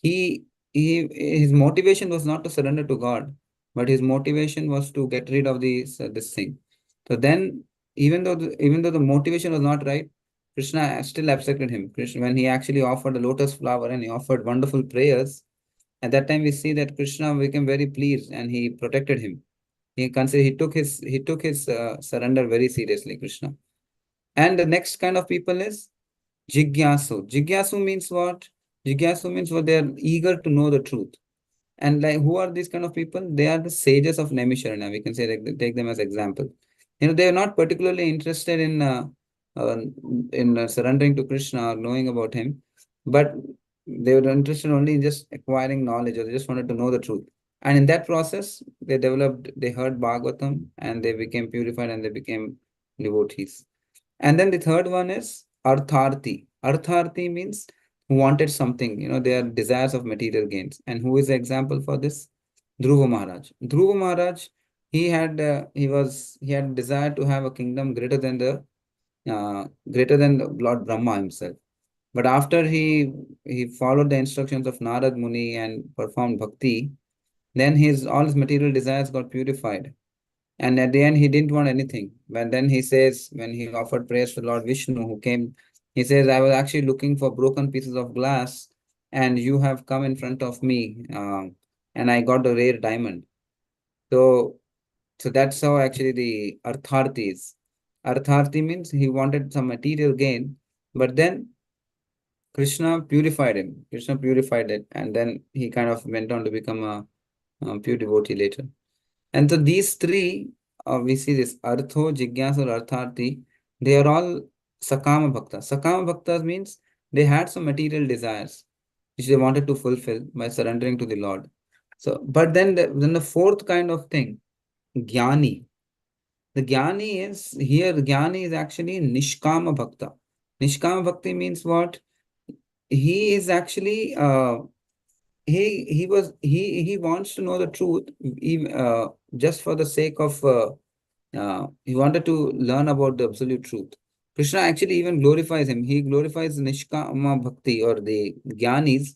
he his motivation was not to surrender to God, but his motivation was to get rid of this thing. So then, even though the motivation was not right, Krishna still accepted him. Krishna, when he actually offered a lotus flower and he offered wonderful prayers, at that time we see that Krishna became very pleased and he protected him. He took his surrender very seriously, Krishna. And the next kind of people is Jigyasu. Jigyasu means what? Jigyasu means what? They are eager to know the truth. And like, who are these kind of people? They are the sages of Naimisharanya. We can say, like, take them as example. They are not particularly interested in uh, in surrendering to Krishna or knowing about him, but they were interested only in just acquiring knowledge, or they just wanted to know the truth. And in that process, they heard Bhagavatam and they became purified and they became devotees. And then the third one is Artharthi. Artharthi means who wanted something, they are desires of material gains. And who is the example for this? Dhruva Maharaj. Dhruva Maharaj, he had desire to have a kingdom greater than the Lord Brahma himself. But after he followed the instructions of Narad Muni and performed bhakti, then all his material desires got purified. And at the end, he didn't want anything. But then he says, when he offered prayers to Lord Vishnu, who came, he says, I was actually looking for broken pieces of glass, and you have come in front of me, and I got a rare diamond. So, so that's how actually the Artharthi is. Artharthi means he wanted some material gain, but then Krishna purified him. Krishna purified it, and then he kind of went on to become a pure devotee later. And so these three, we see this Artho, Jigyasa, or Artharthi, they are all Sakama Bhakta. Sakama Bhaktas means they had some material desires which they wanted to fulfill by surrendering to the Lord. So, but then the fourth kind of thing, Jnani. The Jnani is actually Nishkama Bhakta. Nishkama Bhakti means what? He is actually he wants to know the truth, just for the sake of he wanted to learn about the absolute truth. Krishna actually even glorifies him. He glorifies Nishkama Bhakti or the Jnanis.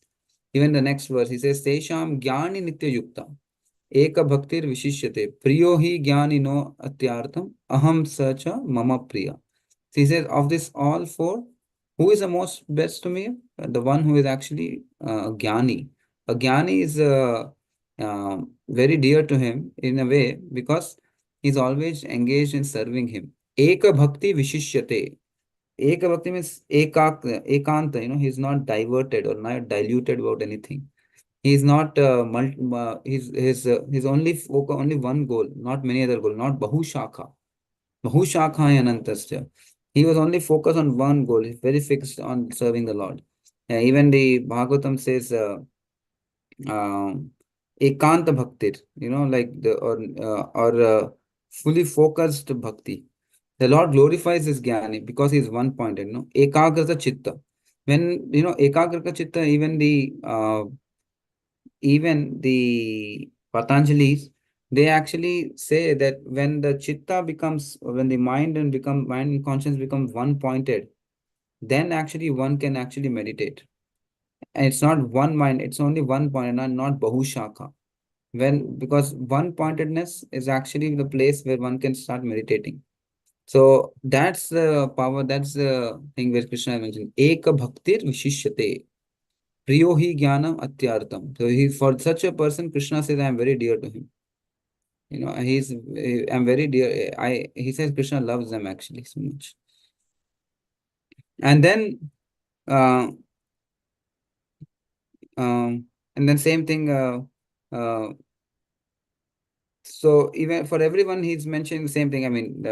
Even the next verse, he says, Tesham Jnani Nitya Yukta. Eka Bhaktir Vishishyate. Priyo hi Jnani no Atyartham. Aham Sacha Mama Priya. So he says, of this all four, who is the most best to me? The one who is actually Jnani. A Jnani is very dear to him in a way because he's always engaged in serving him. Eka Bhakti Vishishyate. Eka Bhakti means ekanta, he's not diverted or not diluted about anything. He's not he's only only one goal, not many other goal, not Bahushakha. Bahushakha Anantasya. He was only focused on one goal. He's very fixed on serving the Lord. Even the Bhagavatam says Ekanta Bhaktir, like fully focused bhakti. The Lord glorifies his jnani because he is one pointed, Ekagrata Chitta. When, Ekagrata Chitta, even the Patanjalis, they actually say that when the mind and conscience becomes one pointed, then actually one can actually meditate. And it's not one mind, it's only one point, not Bahushaka. Because one pointedness is actually the place where one can start meditating. So that's the power, that's the thing where Krishna mentioned, Eka Bhaktir Vishishyate. Priyo hi jnanam atyartam. So for such a person, Krishna says, I am very dear to him. I'm very dear. He says Krishna loves them actually so much. And then, uh, same thing. So even for everyone, he's mentioning the same thing. I mean,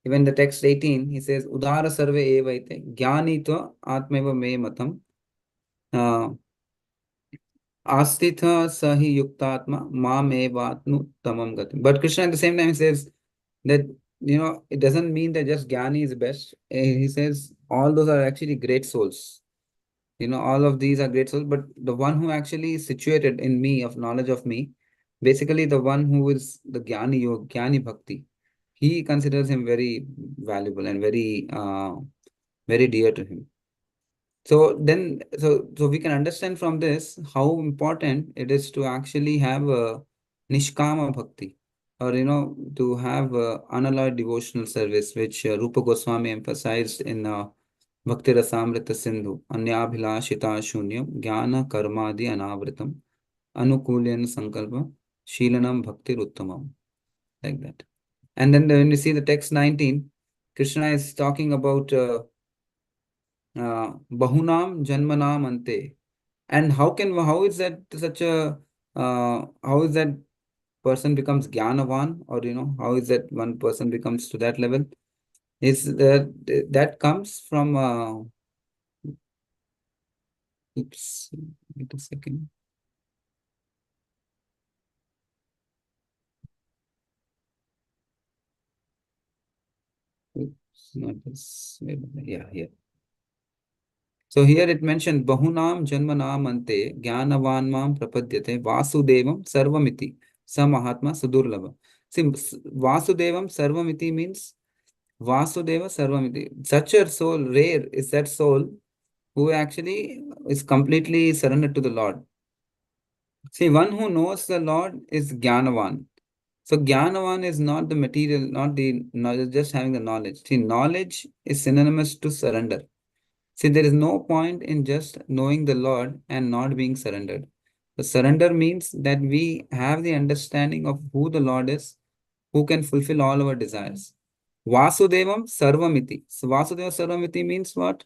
even the text 18, he says, Udara sarve evaite jnani to atmeva me matam. Astitha sahi yuktatma mam evatnu tamam gatim. But Krishna at the same time says that, it doesn't mean that just Jnani is best. He says all those are actually great souls. All of these are great souls, but the one who actually is situated in me, of knowledge of me, basically the one who is the Jnani Yoga, Jnani Bhakti, he considers him very valuable and very dear to him. So we can understand from this how important it is to actually have a Nishkama Bhakti, or to have a unalloyed devotional service, which Rupa Goswami emphasized in Bhakti Rasamrita Sindhu, Anyabhilashita Shunyam, Jnana Karmadi Anavritam, Anukulyan Sankalpa, Shilanam Bhakti Uttamam, like that. And then when we see the text 19, Krishna is talking about Bahunam Janmanam Ante. And how is that how is that person becomes Jnanavan, or how is that one person becomes to that level? Is that that comes from oops, wait a second. Oops, not this. Yeah, here. So here it mentioned Bahunam Janmanam Ante Jnanavan Mam Prapadyate Vasudevam Sarvamiti Sa Mahatma Sudurlava. See, Vasudevam Sarvamiti means Vasudeva Sarvamiti. Such a soul, rare is that soul who actually is completely surrendered to the Lord. See, one who knows the Lord is Jnanavan. So Jnanavan is not the material, not the knowledge, just having the knowledge. See, knowledge is synonymous to surrender. See, there is no point in just knowing the Lord and not being surrendered. The surrender means that we have the understanding of who the Lord is, who can fulfill all our desires. Vasudevam Sarvamiti. So Vasudeva Sarvamiti means what?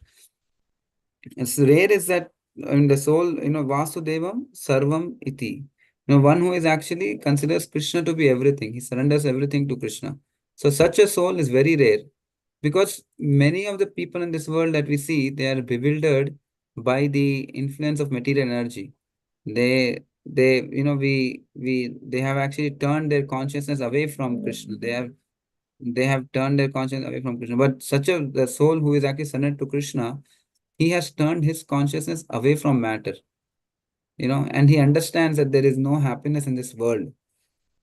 It's rare is that in the soul, Vasudevam Sarvam Iti. One who is actually considers Krishna to be everything. He surrenders everything to Krishna. So such a soul is very rare because many of the people in this world that we see, they are bewildered by the influence of material energy. They have actually turned their consciousness away from Krishna. They have turned their consciousness away from Krishna. But such a the soul who is actually surrendered to Krishna, he has turned his consciousness away from matter, and he understands that there is no happiness in this world.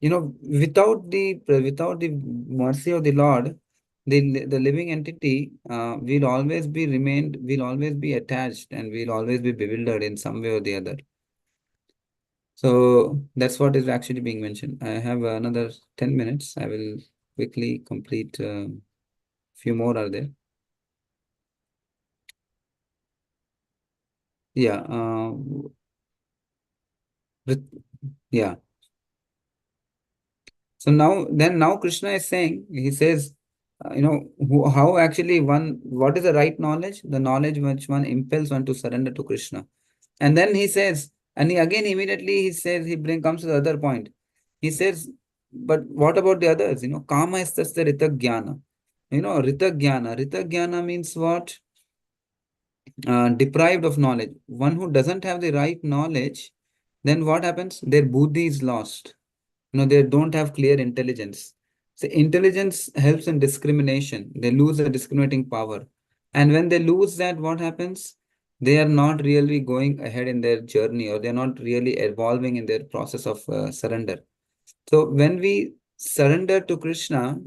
Without the mercy of the Lord, the living entity will always be attached, and will always be bewildered in some way or the other. So that's what is actually being mentioned. I have another 10 minutes. I will quickly complete few more are there. Yeah. Yeah. So now Krishna is saying, he says, how actually what is the right knowledge? The knowledge which one impels one to surrender to Krishna. And then he says, and again immediately he says, comes to the other point. He says, but what about the others? Kama is just the Rita Jnana. Rita Jnana. Rita Jnana means what? Deprived of knowledge. One who doesn't have the right knowledge, then what happens? Their buddhi is lost. They don't have clear intelligence. So intelligence helps in discrimination. They lose the discriminating power. And when they lose that, what happens? They are not really going ahead in their journey, or they're not really evolving in their process of surrender. So when we surrender to Krishna,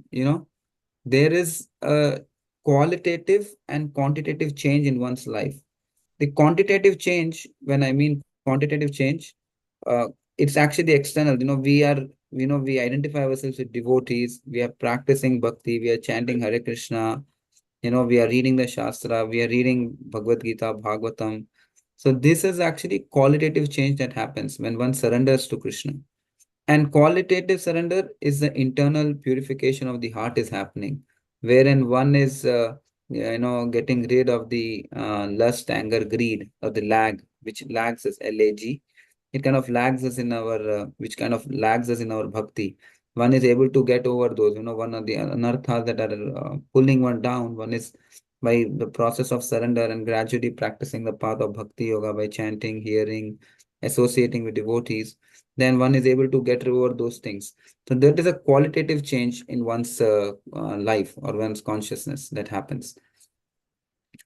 there is a qualitative and quantitative change in one's life. The quantitative change, when I mean quantitative change, uh, it's actually external. We identify ourselves with devotees. We are practicing bhakti. We are chanting Hare Krishna. We are reading the Shastra. We are reading Bhagavad Gita, Bhagavatam. So this is actually qualitative change that happens when one surrenders to Krishna. And qualitative surrender is the internal purification of the heart is happening, wherein one is, getting rid of the lust, anger, greed, or the lag, which lags is lag. It kind of lags us in our, which kind of lags us in our bhakti. One is able to get over those, one of the anarthas that are pulling one down. One is by the process of surrender and gradually practicing the path of bhakti yoga by chanting, hearing, associating with devotees, then one is able to get over those things. So that is a qualitative change in one's life or one's consciousness that happens.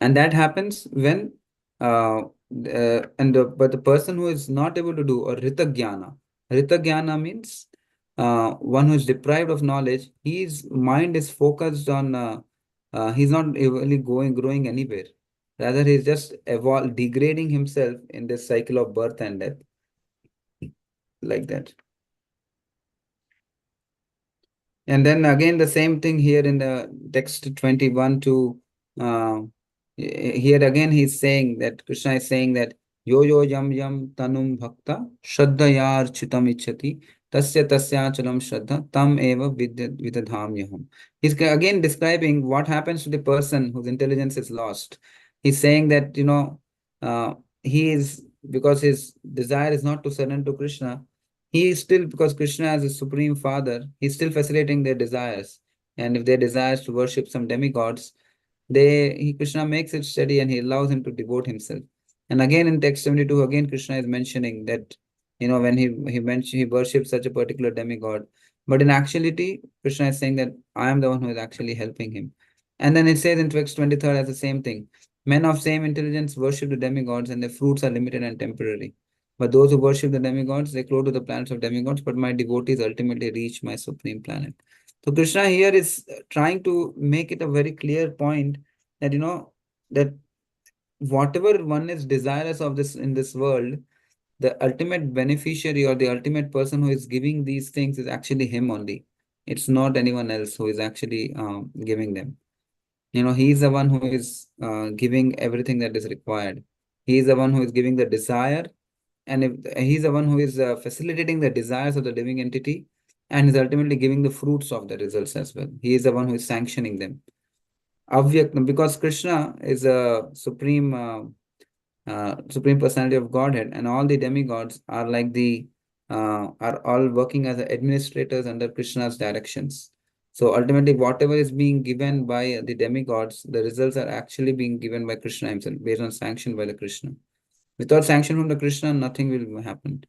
And that happens when but the person who is not able to do, or rita jnana means one who is deprived of knowledge. His mind is focused on he's not really growing anywhere. Rather, he's just degrading himself in this cycle of birth and death, like that. And then again, the same thing here in the text 21 to here again, he's saying that Krishna is saying that yo yo yam yam tanum bhakta shraddhayar chitam ichhati tasya tasyachalam shraddha tam eva vidadhamyaham. He's again describing what happens to the person whose intelligence is lost. He's saying that, he is, because his desire is not to surrender to Krishna, he is still, because Krishna is a supreme father, he's still facilitating their desires. and if they desires to worship some demigods, Krishna makes it steady and he allows him to devote himself. And again in text 72, again Krishna is mentioning that, when he worships such a particular demigod, but in actuality, Krishna is saying that I am the one who is actually helping him. And then it says in text 23 as the same thing. Men of same intelligence worship the demigods, and their fruits are limited and temporary. But those who worship the demigods, they flow to the planets of demigods, but my devotees ultimately reach my supreme planet. So Krishna here is trying to make it a very clear point that, that whatever one is desirous of this in this world, the ultimate beneficiary or the ultimate person who is giving these things is actually him only. It's not anyone else who is actually giving them. He is the one who is giving everything that is required. He is the one who is giving the desire, and if he's the one who is facilitating the desires of the living entity and is ultimately giving the fruits of the results as well. He is the one who is sanctioning them. Avyaktam, because Krishna is a supreme personality of Godhead, and all the demigods are like are all working as administrators under Krishna's directions. So ultimately, whatever is being given by the demigods, the results are actually being given by Krishna himself, based on sanction by the Krishna. Without sanction from the Krishna, nothing will happen.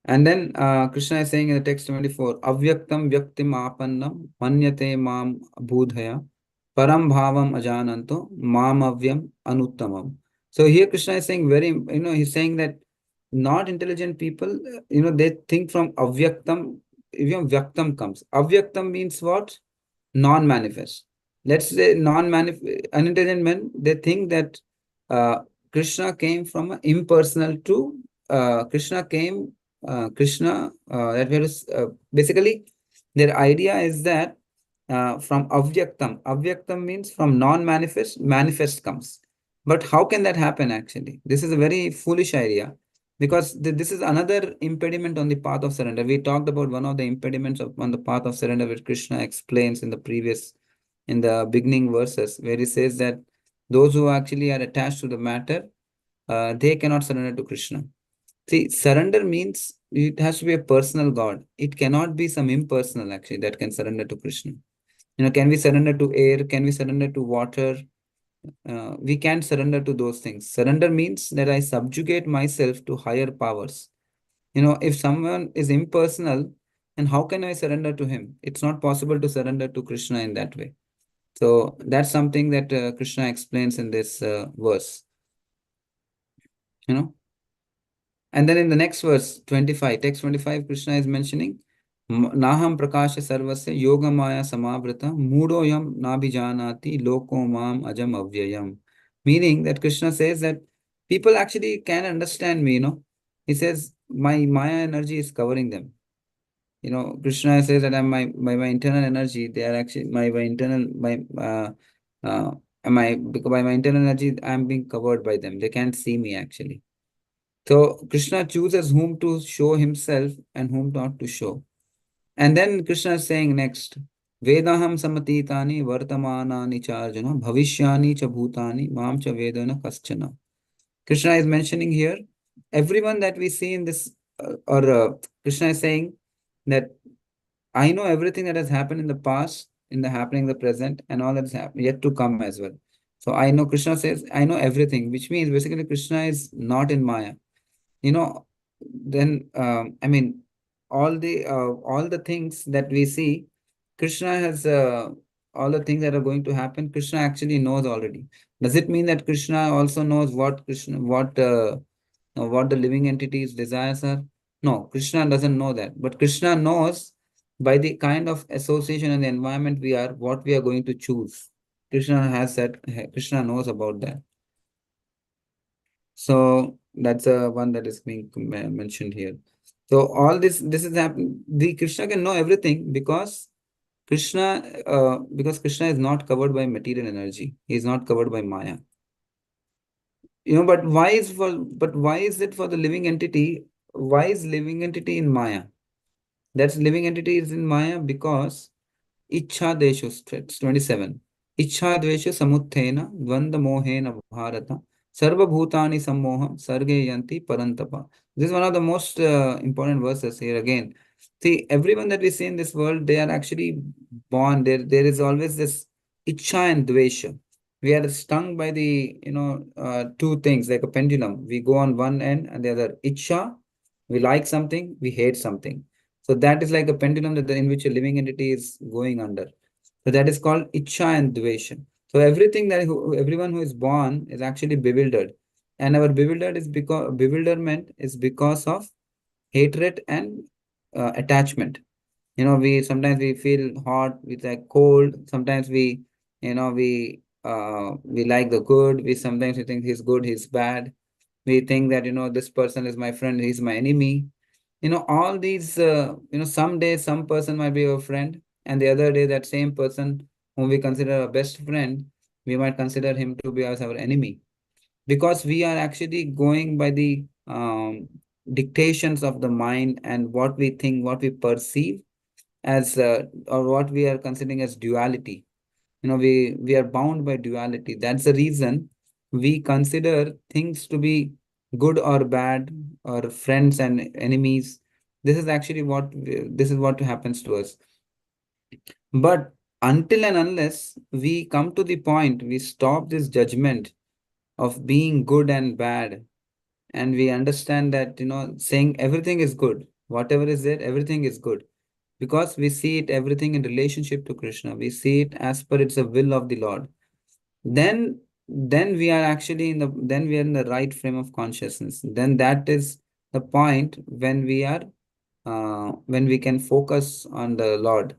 And then Krishna is saying in the text 24, Avyaktam Vyaktim Apannam Manyate Mam Budhaya Param Bhavam Ajananto Mam Avyam Anuttamam. So here Krishna is saying he's saying that not intelligent people, they think from Avyaktam, Vyaktam comes. Avyaktam means what? Non-manifest. Let's say non-manifest, unintelligent men, they think that uh, Krishna came from a impersonal to Krishna came that was basically their idea is that from avyaktam. Avyaktam means from non-manifest, manifest comes. But how can that happen actually? This is a very foolish idea because this is another impediment on the path of surrender. We talked about one of the impediments on the path of surrender, which Krishna explains in the beginning verses, where he says that those who actually are attached to the matter, they cannot surrender to Krishna. See, surrender means it has to be a personal God. It cannot be some impersonal actually that can surrender to Krishna. Can we surrender to air? Can we surrender to water? We can't surrender to those things. Surrender means that I subjugate myself to higher powers. If someone is impersonal, then how can I surrender to him? It's not possible to surrender to Krishna in that way. So that's something that Krishna explains in this verse. And then in the next verse, 25, text 25, Krishna is mentioning, Naham prakasha sarvasya yoga maya samavrita mudoyam nabhijanati loko mam ajam avyayam. Meaning that Krishna says that people actually can understand me, He says, my maya energy is covering them. Krishna says that I'm my internal energy, they are actually my internal, by my internal energy, I'm being covered by them. They can't see me actually. So Krishna chooses whom to show himself and whom not to show. And then Krishna is saying next, Vedaham samatitani vartamanani charjana bhavishyani cha bhutani mam cha vedana kaschana. Krishna is mentioning here, everyone that we see in this, Krishna is saying that I know everything that has happened in the past, in the happening in the present, and all that's yet to come as well. So I know, Krishna says, I know everything, which means basically Krishna is not in Maya. Then all the things that we see, Krishna has all the things that are going to happen, Krishna actually knows already. Does it mean that Krishna also knows what the living entity's desires are? No, Krishna doesn't know that, but Krishna knows by the kind of association and the environment we are, what we are going to choose. Krishna knows about that. So that's one that is being mentioned here. So all this is happening. The Krishna can know everything because Krishna is not covered by material energy. He is not covered by Maya. But why is it for the living entity? Why is living entity in Maya? That's living entity is in Maya because Ichha Deshu, 27. Ichha Dvesha Samuthena Dvanda Mohena Bharata Sarva Bhutani Sammoham Sarge Yanti Parantapa. This is one of the most important verses here again. See, everyone that we see in this world, they are actually born. There is always this Ichcha and Dvesha. We are stung by the, two things like a pendulum. We go on one end and the other. Ichcha, we like something, we hate something. So that is like a pendulum that in which a living entity is going under. So that is called Ichcha and Dvesha. So everyone who is born is actually bewildered. And our bewilderment is because of hatred and attachment. We sometimes we feel hot, we like cold. Sometimes we like the good. We sometimes we think he's good, he's bad. We think that this person is my friend, he's my enemy. All these. Some days some person might be your friend, and the other day that same person whom we consider our best friend, we might consider him to be as our enemy, because we are actually going by the dictations of the mind and what we think, what we perceive as or what we are considering as duality. We are bound by duality. That's the reason we consider things to be good or bad, or friends and enemies. This is what happens to us. But until and unless we come to the point, we stop this judgment of being good and bad, and we understand that saying everything is good, whatever is there, everything is good, because we see it everything in relationship to Krishna. We see it as per it's a will of the Lord. Then we are actually in the right frame of consciousness. Then that is the point when we can focus on the Lord.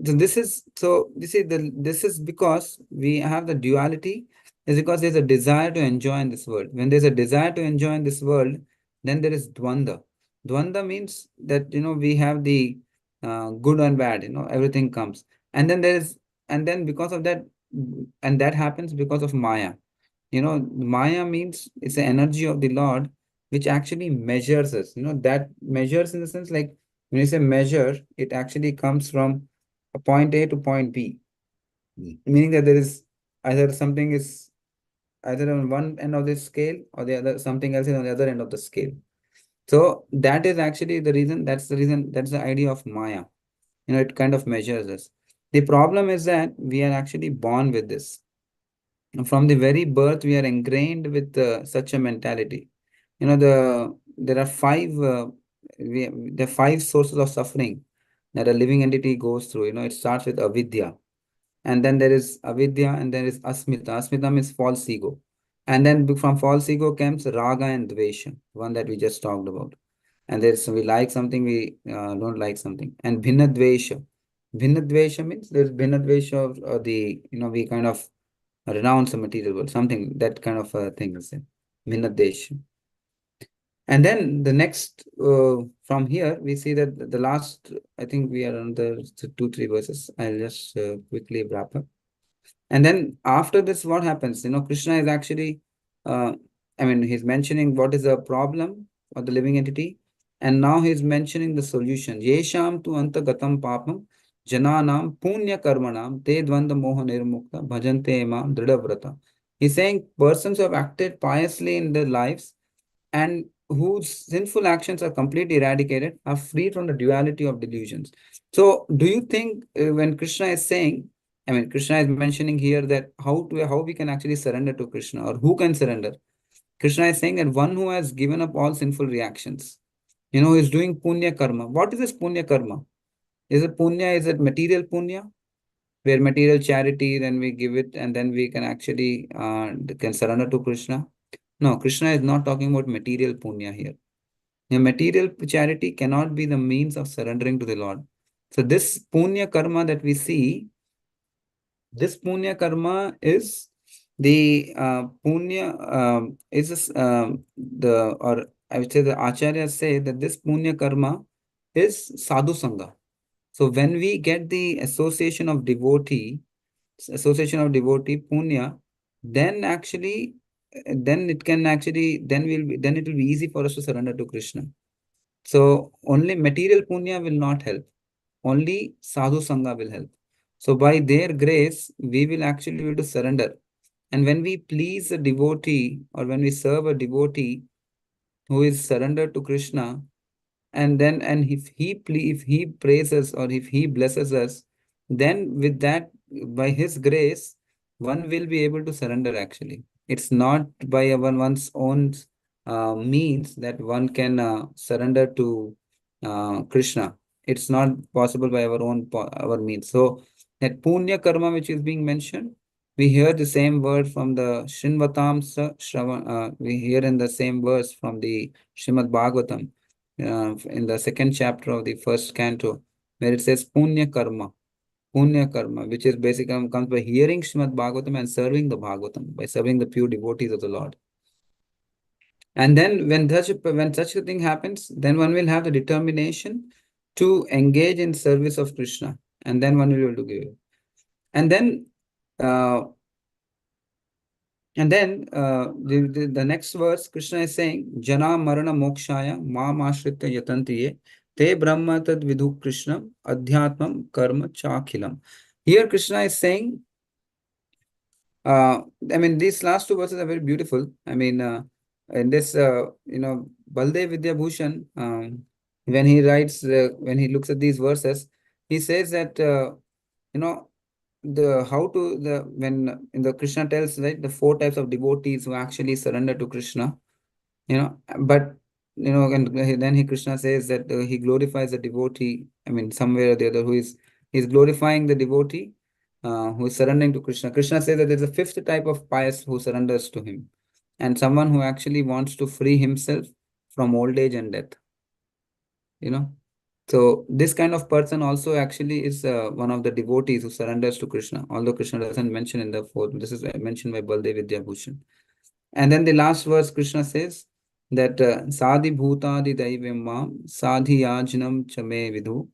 This is because we have the duality, is because there's a desire to enjoy in this world. When there's a desire to enjoy in this world, then there is dvanda. Dvanda means that we have the good and bad. Everything comes, and then because of that, and that happens because of Maya. Maya means it's the energy of the Lord which actually measures us. That measures in the sense, like when you say measure, it actually comes from a point A to point B, meaning that there is either something is either on one end of the scale, or the other something else is on the other end of the scale. So that is actually the reason. That's the reason. That's the idea of Maya. It kind of measures us. The problem is that we are actually born with this. From the very birth, we are ingrained with such a mentality. There are the five sources of suffering that a living entity goes through. It starts with avidya, and then there is avidya, and there is asmita. Asmita means false ego, and then from false ego comes raga and dvesha, one that we just talked about. And there's we like something, we don't like something, and bhinna dvesha. Bhinna dvesha means there's bhinna dvesha of the we kind of renounce a material world, something that kind of thing is there. Bhinna dvesha. And then the next, from here, we see that the last, I think we are on the 2, 3 verses. I'll just quickly wrap up. And then after this, what happens? Krishna is actually, uh, he's mentioning what is the problem of the living entity. And now he's mentioning the solution. Yesham tu anta gatam papam jananam punya karmanam te dvanda moha nirmukta bhajante emam dridhavrata. He's saying persons who have acted piously in their lives and whose sinful actions are completely eradicated are freed from the duality of delusions. So, do you think when Krishna is saying, Krishna is mentioning here that how we can actually surrender to Krishna, or who can surrender? Krishna is saying that one who has given up all sinful reactions, is doing punya karma. What is this punya karma? Is it material punya, where material charity, then we give it, and then we can actually can surrender to Krishna? No, Krishna is not talking about material punya here. Material charity cannot be the means of surrendering to the Lord. So this punya karma that we see, this punya karma is the punya is this, the or I would say the acharyas say that this punya karma is sadhu sangha. So when we get the association of devotee punya, then actually then it can actually then it will be easy for us to surrender to Krishna. So only material punya will not help. Only sadhu sangha will help. So by their grace, we will actually be able to surrender. And when we please a devotee, or when we serve a devotee who is surrendered to Krishna, and if he praises or if he blesses us, then with that, by his grace, one will be able to surrender actually. It's not by one's own means that one can surrender to Krishna. It's not possible by our means. So that punya karma which is being mentioned, we hear the same word from the Srinvatam we hear in the same verse from the Srimad Bhagavatam, in the second chapter of the first canto, where it says Punya karma, which is basically comes by hearing Srimad Bhagavatam and serving the Bhagavatam, by serving the pure devotees of the Lord. And then when such a thing happens, then one will have the determination to engage in service of Krishna, and then one will be able to give it. And then uh, the next verse, Krishna is saying, Jana Marana Mokshaya Ma Mashritya Yatantiye Te Brahma Tad Vidhu Krishnam Adhyatmam Karma Chakhilam. Here Krishna is saying, I mean, these last two verses are very beautiful. I mean, in this, Baldev Vidya Bhushan, when he looks at these verses, he says that, you know, when in the Krishna tells, right, the four types of devotees who actually surrender to Krishna, but and then Krishna says that he glorifies the devotee. I mean, somewhere or the other, he's glorifying the devotee who is surrendering to Krishna. Krishna says that there's a fifth type of pious who surrenders to him, and someone who actually wants to free himself from old age and death. So this kind of person also actually is one of the devotees who surrenders to Krishna, although Krishna doesn't mention in the fourth. This is mentioned by Baldev Vidya Bhushan. And then the last verse, Krishna says that Sadhi Bhutadi Daivimam Sadhi Yajnam Chame Vidhu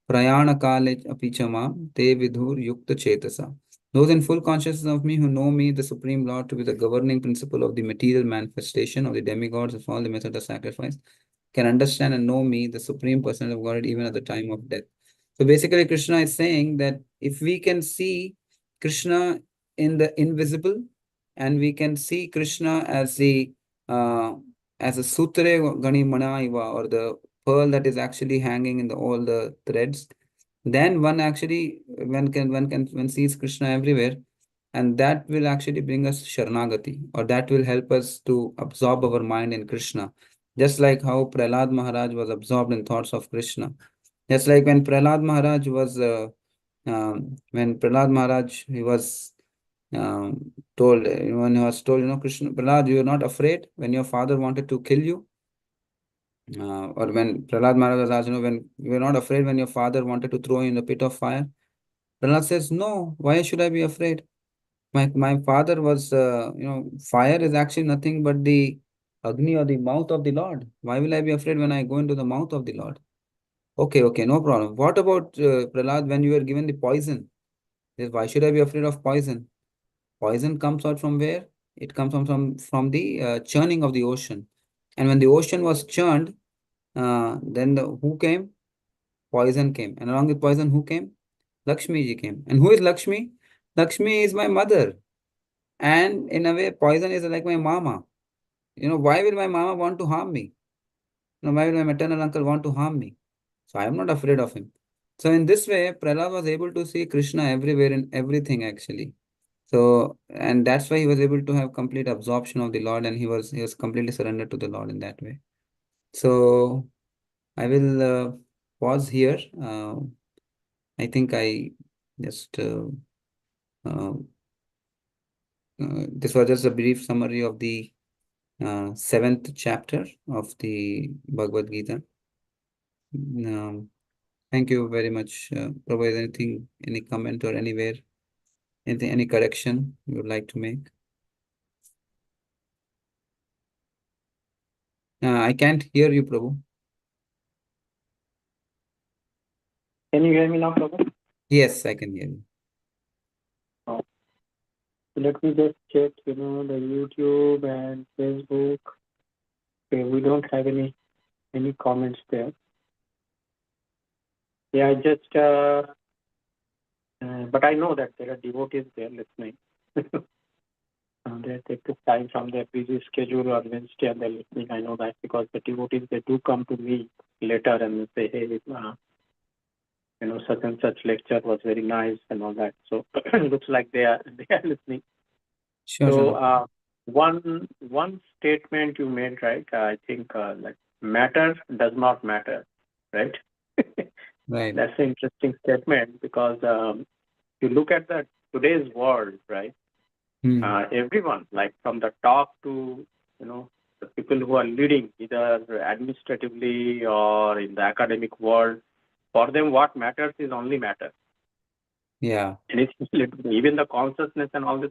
Prayana Kale Apichamam Te Vidhur Yukta Chetasa. Those in full consciousness of me who know me, the Supreme Lord, to be the governing principle of the material manifestation of the demigods of all the methods of sacrifice, can understand and know me, the Supreme Person of God, even at the time of death. So basically, Krishna is saying that if we can see Krishna in the invisible, and we can see Krishna as a sutre gani manaiva, or the pearl that is actually hanging in all the threads, then one sees Krishna everywhere, and that will actually bring us Sharanagati, or that will help us to absorb our mind in Krishna. Just like how Prahlad Maharaj was absorbed in thoughts of Krishna. Just like when Prahlad Maharaj he was told, when he was told, Krishna, Prahlad, you are not afraid when your father wanted to kill you? Or when Prahlad Maharaj was asked, when you were not afraid when your father wanted to throw you in the pit of fire? Prahlad says, no, why should I be afraid? My father was, fire is actually nothing but the Agni, or the mouth of the Lord. Why will I be afraid when I go into the mouth of the Lord? Okay, no problem. What about Prahlad, when you were given the poison? Says, why should I be afraid of poison? Poison comes out from where? It comes from the churning of the ocean. And when the ocean was churned, then who came? Poison came. And along with poison, who came? Lakshmi ji came. And who is Lakshmi? Lakshmi is my mother. And in a way, poison is like my mama. Why will my mama want to harm me? Why will my maternal uncle want to harm me? So I am not afraid of him. So in this way, Prahlad was able to see Krishna everywhere in everything actually. So, and that's why he was able to have complete absorption of the Lord, and he was completely surrendered to the Lord in that way. So I will pause here. I think I just this was just a brief summary of the seventh chapter of the Bhagavad Gita. Thank you very much. Prabhu, is anything, any comment or anywhere, any correction you would like to make? I can't hear you, Prabhu. Can you hear me now, Prabhu? Yes, I can hear you. Oh. Let me just check, the YouTube and Facebook. Okay, we don't have any comments there. Yeah, but I know that there are devotees there listening. They take the time from their busy schedule or Wednesday and they're listening. I know that because the devotees, they do come to me later and say, hey, such and such lecture was very nice and all that. So it looks like they are listening. Sure, So sure. one statement you made, right? I think like matter does not matter, right? Right. That's an interesting statement because you look at the today's world, right? Everyone, like from the top to the people who are leading, either administratively or in the academic world, for them what matters is only matter. Yeah. And it's even the consciousness and all this,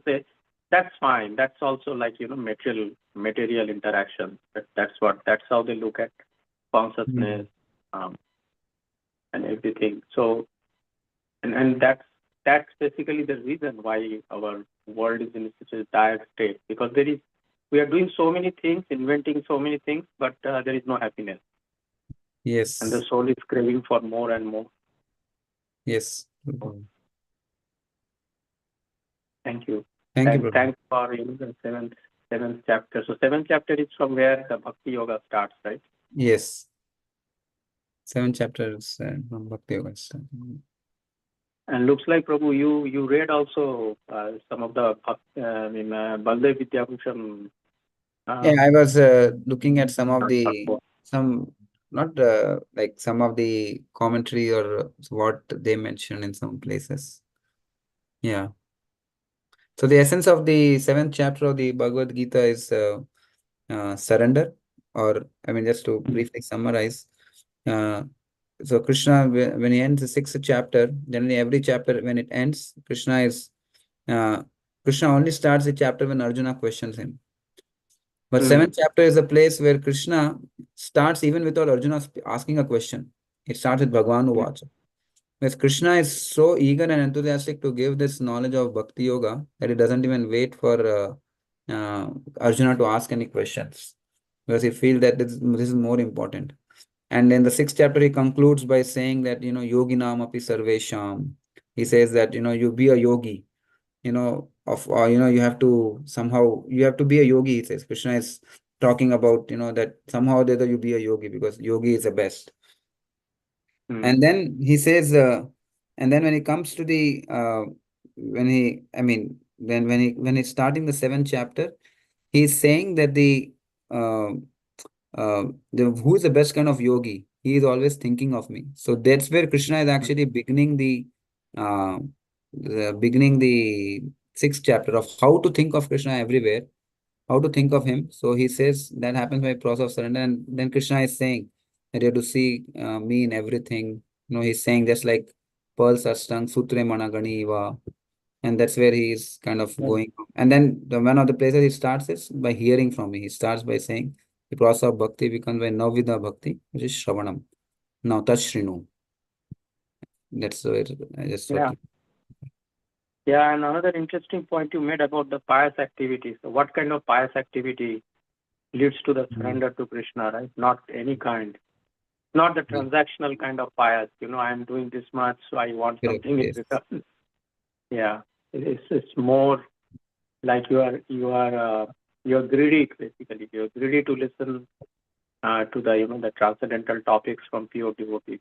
that's fine. That's also like material interaction. That's how they look at consciousness and everything. So and that's basically the reason why our world is in such a dire state, because we are doing so many things, inventing so many things, but there is no happiness, and the Yes. soul is craving for more and more. Yes. So, thank you, Thank you, and Prabhu. thanks for the seventh chapter. So seventh chapter is from where the bhakti yoga starts, right? Yes. 7 chapters from Bhakti Yoga. And looks like Prabhu, you read also some of the Baldev Vidyabhushan. Yeah, I was looking at some, not like some of the commentary or what they mention in some places. Yeah. So the essence of the 7th chapter of the Bhagavad Gita is surrender, or I mean, just to briefly summarize. Uh, so Krishna, when he ends the 6th chapter, generally every chapter when it ends, uh, Krishna only starts the chapter when Arjuna questions him. But 7th chapter is a place where Krishna starts even without Arjuna asking a question. It starts with Bhagavan Uvacha. Because Krishna is so eager and enthusiastic to give this knowledge of Bhakti Yoga that he doesn't even wait for Arjuna to ask any questions. Because he feels that this is more important. And in the 6th chapter, he concludes by saying that, yoginam api sarvesham. He says that, you be a yogi, you have to be a yogi. He says Krishna is talking about, that somehow that you be a yogi because yogi is the best. And then he says, and then when he comes to the, when he, I mean, when he's starting the 7th chapter, he's saying that uh, who is the best kind of yogi? He is always thinking of me. So that's where Krishna is actually uh, beginning the 6th chapter of how to think of Krishna everywhere, how to think of him. So he says that happens by process of surrender, and then Krishna is saying that you have to see me in everything. He's saying just like pearls are stung, sutre managani iva, and that's where he is kind of going. And then one of the places he starts is by hearing from me. He starts by saying the process of bhakti becomes by navvidha bhakti, which is shravanam. Now tashrinu. That's where I just what. Yeah. Yeah, and another interesting point you made about the pious activities. So what kind of pious activity leads to the surrender to Krishna, right? Not any kind. Not the transactional kind of pious. I am doing this much, so I want Correct. something in Yes. return. Yeah, it's more like you're greedy basically. You're greedy to listen to the transcendental topics from pure devotees.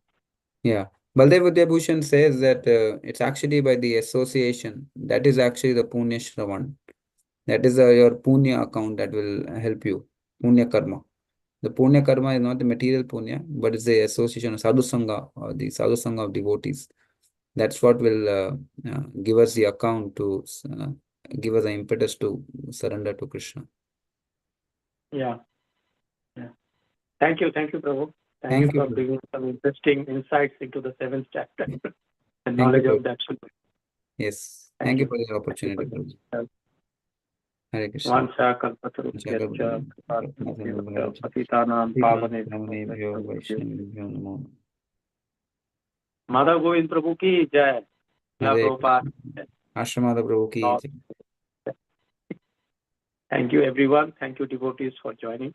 Yeah. Baldev Vidyabhushan says that it's actually by the association. That is actually the Punya Shravan. That is your Punya account that will help you. Punya Karma. The Punya Karma is not the material Punya, but it's the association of Sadhu Sangha or the Sadhu Sangha of devotees. That's what will give us the account to give us the impetus to surrender to Krishna. Yeah. Yeah. Thank you, Prabhu. Thank you Thank you, for Prabhu. bringing some interesting insights into the 7th chapter and Thank you, knowledge of Prabhu. that. Yes. Thank Thank you you. for the Thank you opportunity, for Prabhu. the Hare Krishna. Vancha kalpatarubhyascha kripasinubhyascha patitanam pavanebhyo Vaishnavibhyo namo. Madhava Govind Prabhu ki jai. La Hare Prabhupada. Krishna. Ashramada Prabhu ki jai. Thank you, everyone. Thank you, devotees, for joining.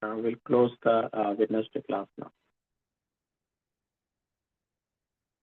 We'll close the Wednesday class now.